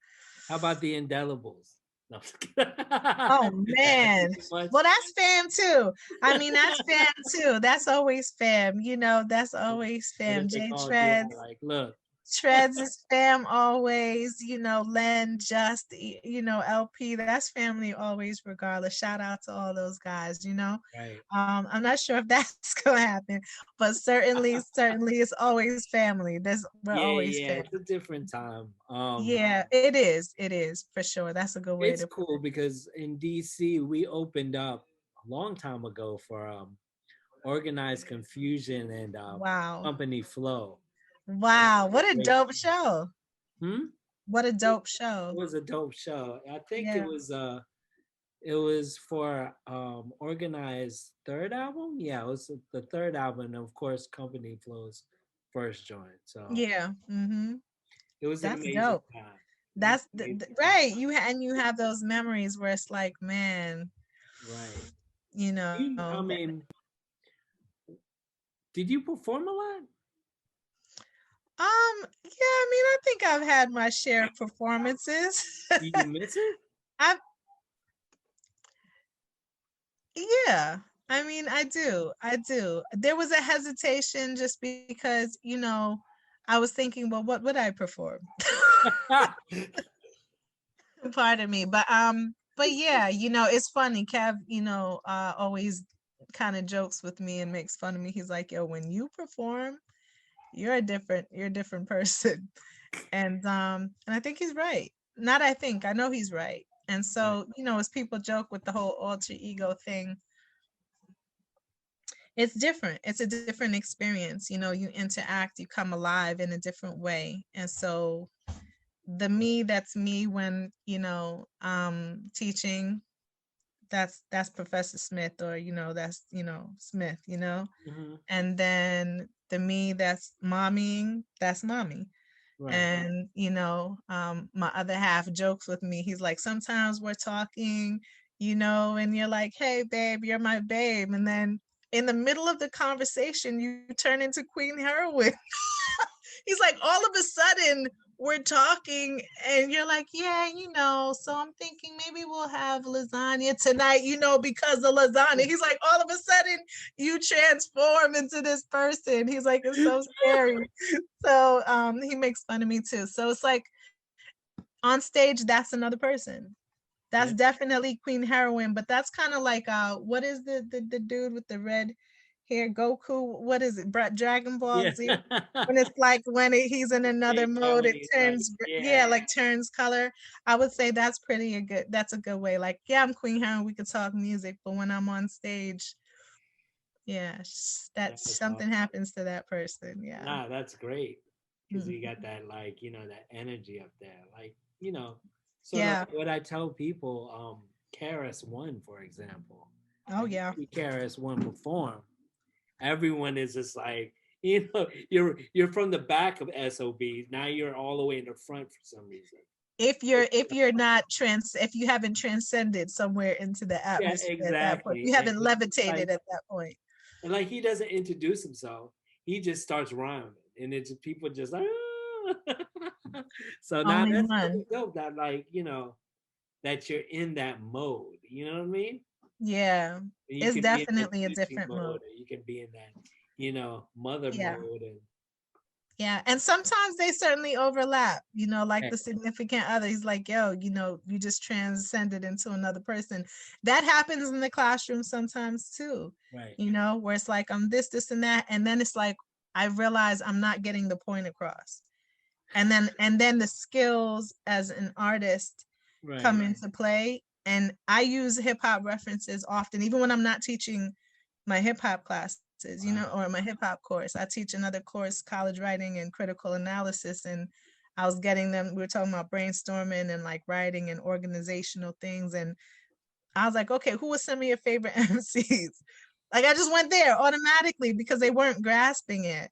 How about the indelibles? No, I'm just kidding. Oh man. Too much? Well, that's fam too. I mean, that's fam too. That's always fam. That's always What fam. if they J called you Treads. out like, look, Treads is fam always, Len, Just, LP, that's family always regardless. Shout out to all those guys, right. I'm not sure if that's gonna happen, but certainly it's always family. We're Yeah, always yeah, family. it's a different time. Yeah, it is for sure. That's a good way It's to put cool because in DC we opened up a long time ago for organized confusion and it. Wow. company flow. Wow, what a Great. dope show. Hmm? What a dope It show. was a dope show. I think Yeah. it was for organized third album. Yeah, it was the third album, and of course company flow's first joint. So Yeah. Mm-hmm. it was an That's amazing dope. time. It was That's an amazing time. right. You have those memories where it's like, man, Right. you know, I mean, did you perform a lot? yeah, I mean, I think I've had my share of performances. Did you miss it? I Yeah, I mean, I do. I do. There was a hesitation just because, I was thinking, well, what would I perform? Pardon me. But yeah, it's funny. Kev, always kind of jokes with me and makes fun of me. He's like, yo, when you perform, you're a different person. And I think he's right. Not I think, I know he's right. And so, as people joke with the whole alter ego thing, it's different. It's a different experience. You interact, you come alive in a different way. And so the me that's me when, teaching, that's Professor Smith, or, that's, Smith, Hmm. and then the me that's mommying, that's mommy. Right. And my other half jokes with me. He's like, sometimes we're talking, and you're like, hey babe, you're my babe, and then in the middle of the conversation you turn into Queen Herawin. He's like, all of a sudden we're talking and you're like, yeah, so I'm thinking maybe we'll have lasagna tonight, because of lasagna. He's like, all of a sudden you transform into this person. He's like, it's so scary. So he makes fun of me too. So it's like on stage, that's another person. That's definitely Queen Herawin, but that's kind of like what is the dude with the red hair Goku, what is it? Dragon Ball Yeah. Z. When it's like he's in another Yeah, mode, when it he's like, turns yeah. like turns color. I would say that's that's a good way. Like, yeah, I'm Queen Herawin, we could talk music, but when I'm on stage, yeah, that's That's something awesome. happens to that person. Yeah. Nah, that's great. Because you Mhm. got that, like, that energy up there. Like, sort of Yeah. like what I tell people, KRS One, for example. Oh When you yeah. see KRS One perform, everyone is just like, you're from the back of SOB. Now you're all the way in the front for some reason. If you're not if you haven't transcended somewhere into the Yeah, atmosphere at that point, exactly. you And haven't like, levitated at that point. he doesn't introduce himself. He just starts rhyming, and it's just, people just like, "Ah." So now Only that's one. really dope. That, like, that you're in that mode. You know what I mean? Yeah. And you It's can be in that definitely a teaching different mode, mode. or you can be in that, mother Yeah. mode, and Yeah. And sometimes they certainly overlap, like yeah, the significant other. He's like, yo, you just transcended into another person. That happens in the classroom sometimes too, right, where it's like, I'm this, and that. And then it's like, I realize I'm not getting the point across. And then the skills as an artist come right, into play. And I use hip hop references often, even when I'm not teaching my hip hop classes, wow, or my hip hop course. I teach another course, college writing and critical analysis. And I was getting them, we were talking about brainstorming and like writing and organizational things. And I was like, okay, who was some of your favorite MCs? Like I just went there automatically because they weren't grasping it.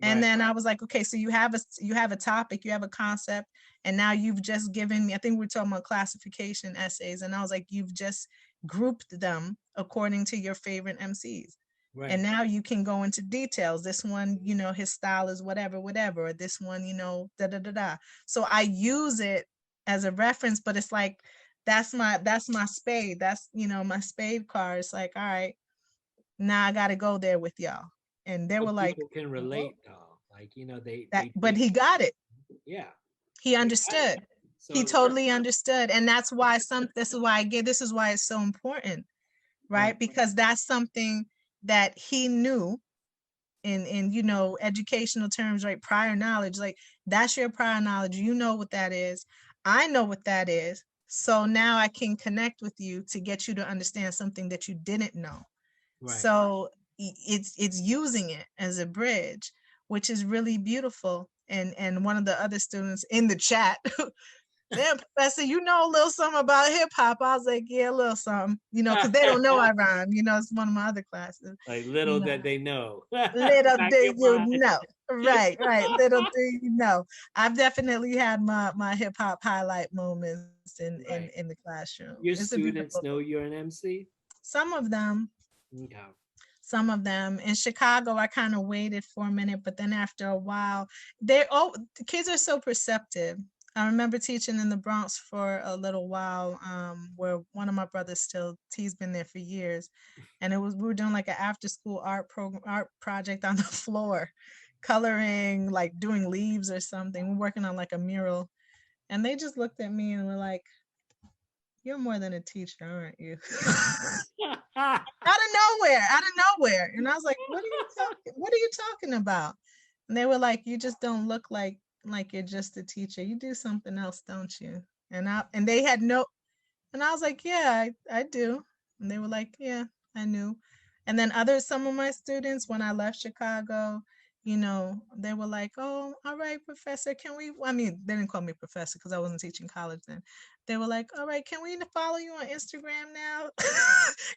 And right, then I was like, okay, so you have a topic, you have a concept, and now you've just given me, I think we we're talking about classification essays, and I was like, you've just grouped them according to your favorite MCs. And right. now you can go into details. This one, his style is whatever, whatever, or this one, da da da da. So I use it as a reference, but it's like that's my spade. That's my spade card. It's like, all right, now I gotta go there with y'all. And they So were like, people can whoa, relate, though. Like, that, they but dig, he got it. yeah, He they got it. understood. So He it works. totally understood. And that's why this is why it's so important, Right, right? Because that's something that he knew in educational terms, right? Prior knowledge, like that's your prior knowledge. You know what that is. I know what that is. So now I can connect with you to get you to understand something that you didn't know. right. So it's using it as a bridge, which is really beautiful. And one of the other students in the chat, damn, professor, you know a little something about hip hop. I was like, yeah, a little something, because they don't know I rhyme. It's one of my other classes. Like, You little know, that they know. little Back do your you mind. know. Right, right. Little do you know. I've definitely had my hip hop highlight moments in, in Right. in the classroom. Your It's a students beautiful know thing. you're an MC? Some of them, Okay. some of them in Chicago, I kind of waited for a minute, but then after a while, the kids are so perceptive. I remember teaching in the Bronx for a little while, where one of my brothers he's been there for years, and we were doing like an after school art project on the floor, coloring, like doing leaves or something. We're working on like a mural, and they just looked at me and were like, "You're more than a teacher, aren't you?" Out of nowhere. And I was like, what are you talking about? And they were like, you just don't look like you're just a teacher. You do something else, don't you? And they had no, and I was like, yeah, I do. And they were like, yeah, I knew. And then some of my students, when I left Chicago, they were like, oh, all right, professor, I mean, they didn't call me professor because I wasn't teaching college then. They were like, all right, can we follow you on Instagram now?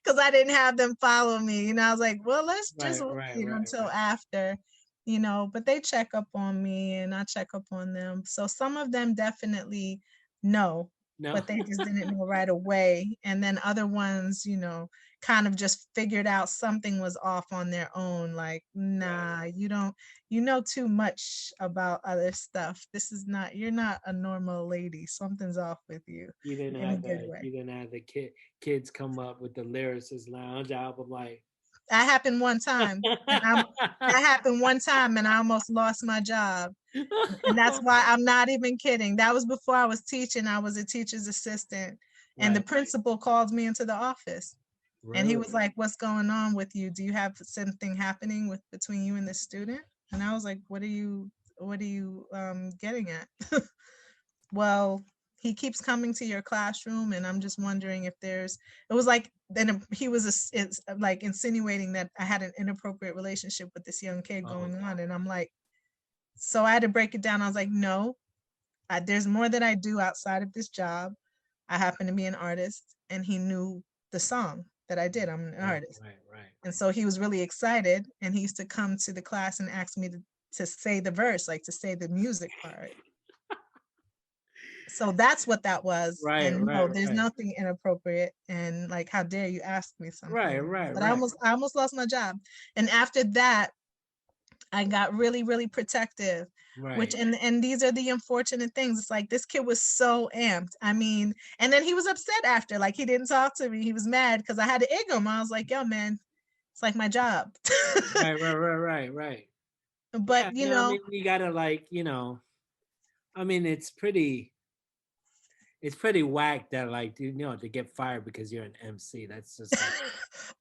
Because I didn't have them follow me. I was like, well, let's just Right, wait, right, right, until right. after, but they check up on me and I check up on them. So some of them definitely know, No. but they just didn't know right away. And then other ones, kind of just figured out something was off on their own. Like, nah, Right. you know too much about other stuff. You're not a normal lady. Something's off with you in a good way. You didn't have the kids come up with the Lyricist Lounge album, like. That happened one time. That happened one time and I almost lost my job. And that's why I'm not even kidding. That was before I was teaching. I was a teacher's assistant. And the Right, principal called me into the office. And he was Really? like, "What's going on with you? Do you have something happening with between you and the student?" And I was like, what are you getting at?" "Well, he keeps coming to your classroom, and I'm just wondering if there's," it was like, then he was it's like insinuating that I had an inappropriate relationship with this young kid Oh, going on. And I'm like, so I had to break it down. I was like, no, there's more that I do outside of this job. I happen to be an artist, and he knew the song that I did. I'm an right, artist. right, right. And so he was really excited, and he used to come to the class and ask me to say the verse, like to say the music part. So that's what that was. Right, And no, right, there's right. nothing inappropriate. And like, how dare you ask me Right, something? right, But right. I almost lost my job. And after that, I got really, really protective, which, Right. and these are the unfortunate things. It's like this kid was so amped. I mean, and then he was upset after, like he didn't talk to me. He was mad because I had to egg him. I was like, yo, man, it's like my job. Right, right, right, right, right. Yeah, But you I know, mean, you gotta like, I mean, it's pretty whack that like, to get fired because you're an MC. That's just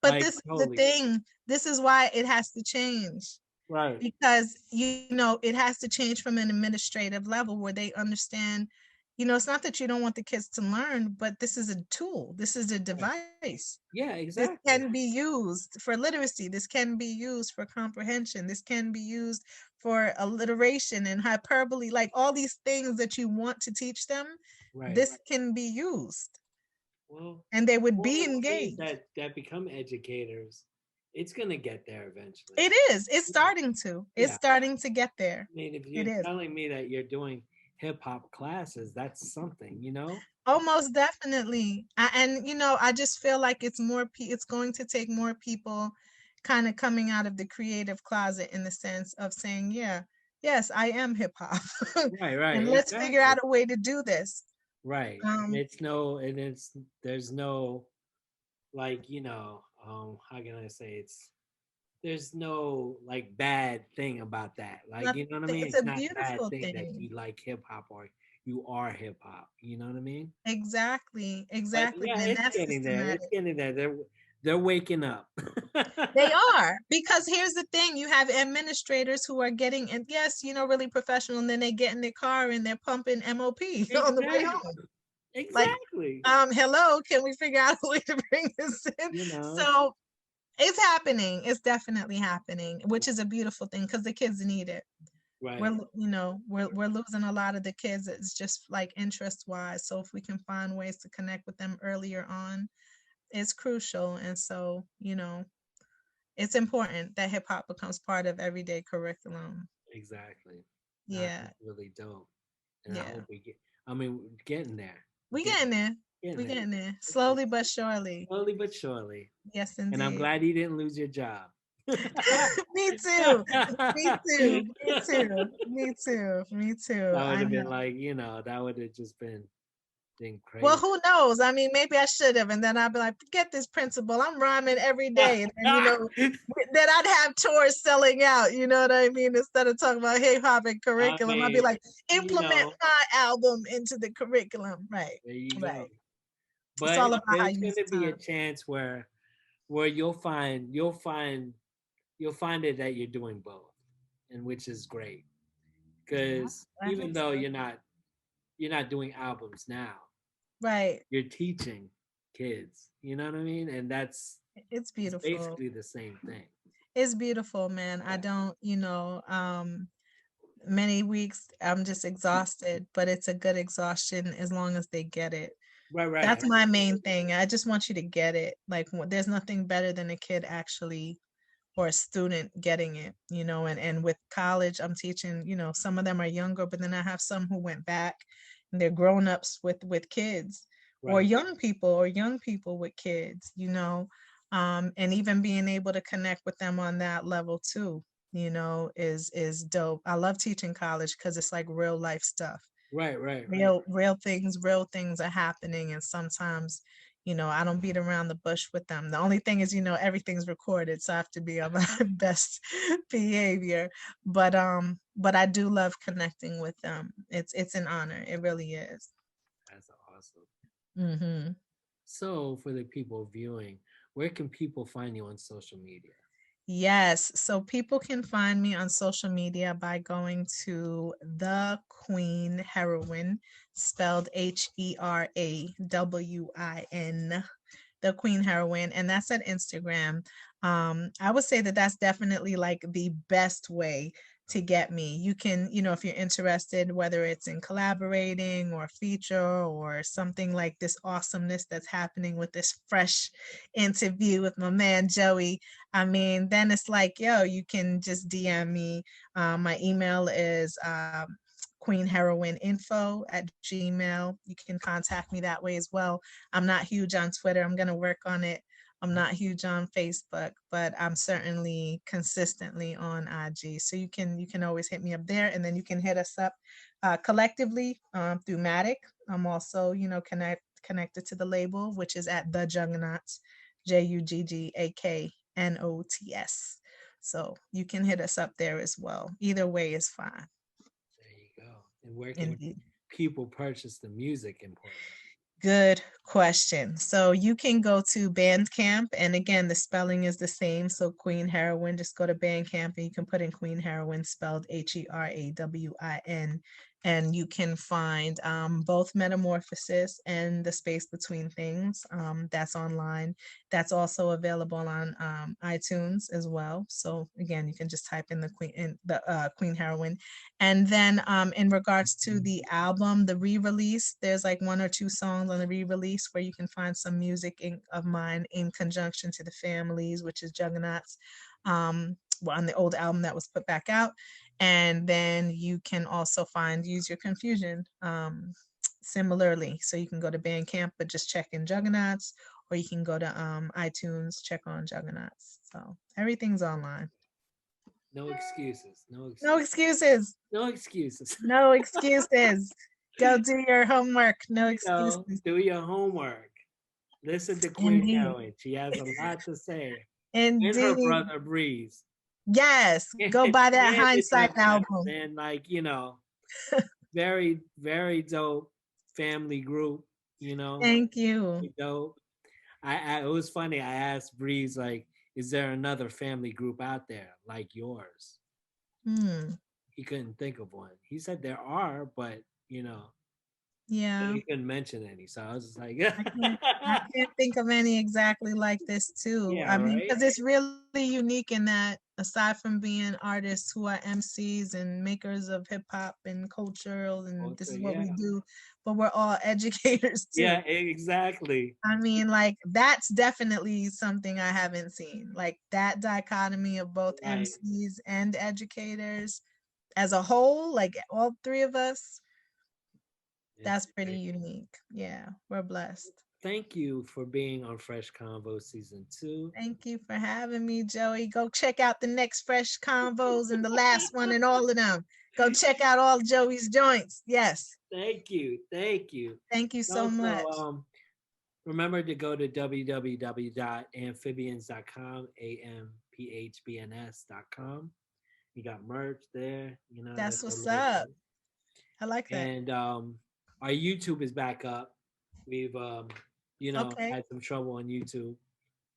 but like this is the totally thing. This is why it has to change. right. Because it has to change from an administrative level where they understand, it's not that you don't want the kids to learn, but this is a tool, this is a Right. device. Yeah, This exactly. can be used for literacy, this can be used for comprehension, this can be used for alliteration and hyperbole, like all these things that you want to teach them. Right. This can be used, Well, and they would all be the kids engaged. that become educators, it's gonna get there eventually. It is, it's Yeah. starting to, Yeah. get there. I mean, if It you're is. telling me that you're doing hip hop classes, that's something, you know? Oh, most definitely. And I just feel like it's going to take more people kind of coming out of the creative closet in the sense of saying, yeah, yes, I am hip hop. Right, right, And let's figure exactly. out a way to do this. Right. And Um, there's no like, how can I say there's no like bad thing about that. Like, you know what I mean? it's It's a not a bad beautiful thing that thing. you like hip hop or you are hip hop. You know what I mean? Exactly, But exactly. yeah, And it's that's getting there. It's systematic. getting there. They're waking up. They are, because here's the thing, you have administrators who are getting, and yes, really professional, and then they get in their car and they're pumping MOP on the way Exactly. home. Like, Exactly. hello, can we figure out a way to bring this in? You know. So it's happening. It's definitely happening, which is a beautiful thing because the kids need it. Right. We're losing a lot of the kids. It's just like interest wise. So if we can find ways to connect with them earlier on, it's crucial. And so, it's important that hip hop becomes part of everyday curriculum. Exactly. Nah, Yeah, that's really dope. And I yeah. hope I mean, we're getting there. We Getting getting there. getting We there. getting there. It's getting Slowly but surely. slowly but surely. Yes, And I'm indeed. glad you didn't lose your job. Me too. Me too. Me too. Me too. Me too. That would I have been know. like, that would have just been Well, crazy. who knows? I mean, maybe I should have, and then I'd be like, forget this principal. I'm rhyming every day, and then then I'd have tours selling out. You know what I mean? Instead of talking about hip hop and I curriculum, I'd be mean, like, you implement know, my album into the curriculum. Right. there you go. Right. It's But all about how there's you going use to be a time. chance where you'll find it that you're doing both, and which is great. Yeah, Because I even hope though so. you're not doing albums now, Right. you're teaching kids. You know what I mean? And It's it's beautiful. basically the same thing. It's beautiful, man. I Yeah. don't, many weeks I'm just exhausted, but it's a good exhaustion as long as they get it. Right, right. That's my main thing. I just want you to get it. Like, there's nothing better than a kid actually, or a student getting it, and with college, I'm teaching, some of them are younger, but then I have some who went back and they're grown-ups with kids, or Right. young people with kids, and even being able to connect with them on that level too, is dope. I love teaching college because it's like real life stuff. Right, right, right. Real things are happening, and sometimes I don't beat around the bush with them. The only thing is, everything's recorded, so I have to be on my best behavior. But I do love connecting with them. It's an honor. It really is. That's awesome. Hmm. So for the people viewing, where can people find you on social media? Yes, so people can find me on social media by going to the Queen Herawin, spelled Herawin, the Queen Herawin, and that's at Instagram. I would say that that's definitely like the best way to get me. You can, if you're interested, whether it's in collaborating or feature or something like this awesomeness that's happening with this fresh interview with my man Joey, I mean, then it's like, yo, you can just DM me. My email is queenheroininfo@gmail. You can contact me that way as well. I'm not huge on Twitter. I'm going to work on it. I'm not huge on Facebook, but I'm certainly consistently on IG. So you can always hit me up there, and then you can hit us up collectively through Matic. I'm also, connected to the label, which is at the Juggaknots, Juggaknots. So you can hit us up there as well. Either way is fine. There you go. And where can Indeed. people purchase the music in Portland? Good question. So you can go to BANDCAMP, and again, the spelling is the same. So Queen Herawin, just go to BANDCAMP and you can put in Queen Herawin, spelled Herawin, and you can find both Metamorphosis and The Space Between Things. That's online. That's also available on iTunes as well. So again, you can just type in the Queen Herawin. And then in regards to the album, the re-release, there's like 1 or 2 songs on the re-release where you can find some music of mine in conjunction to the Families, which is Juggaknots, on the old album that was put back out. And then you can also find Use Your Confusion similarly. So you can go to Bandcamp, but just check in Juggaknots, or you can go to iTunes, check on Juggaknots. So everything's online. No excuses. No excuses. No excuses. No excuses. No excuses. Go do your homework. No excuses. Do your homework. Listen to Queen Indeed. Herawin. She has a lot to say. Indeed. And her brother Breeze. Yes. Go buy that And the Hindsight Juggaknots, album. and very, very dope family group, Thank you. dope. It was funny. I asked Breeze, like, is there another family group out there like yours? He couldn't think of one. He said there are, but Yeah. he couldn't mention any. So I was just like, I can't think of any exactly like this too. Yeah, I mean, right? because it's really unique in that aside from being artists who are MCs and makers of hip hop and cultural, and this is what we do, but we're all educators too. Yeah, exactly. I mean, like, that's definitely something I haven't seen. Like that dichotomy of both Right. MCs and educators as a whole, like all 3 of us, that's pretty unique. Yeah, we're blessed. Thank you for being on Fresh Convo Season 2. Thank you for having me, Joey. Go check out the next Fresh Convos and the last one and all of them. Go check out all Joey's joints. Yes. Thank you. Thank you. Thank you so Also, much. Remember to go to www.amphibians.com, AMPHBNS.com. You got merch there. That's what's up. I like that. And our YouTube is back up. We've had some trouble on YouTube,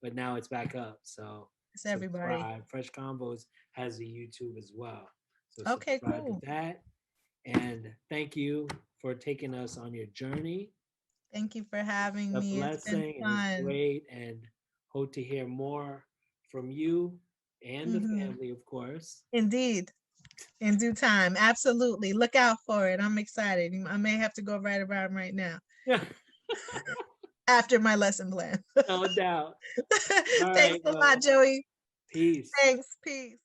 but now it's back up. So it's everybody. Subscribe. Fresh Convos has a YouTube as well. So okay, subscribe cool. to that. And thank you for taking us on your journey. Thank you for having a me. Blessing, it's been fun. It's great, and hope to hear more from you and the family, of course. Indeed. In due time. Absolutely. Look out for it. I'm excited. I may have to go right around right now. Yeah. After my lesson plan. No doubt. Thanks a lot, Joey. Peace. Thanks. Peace.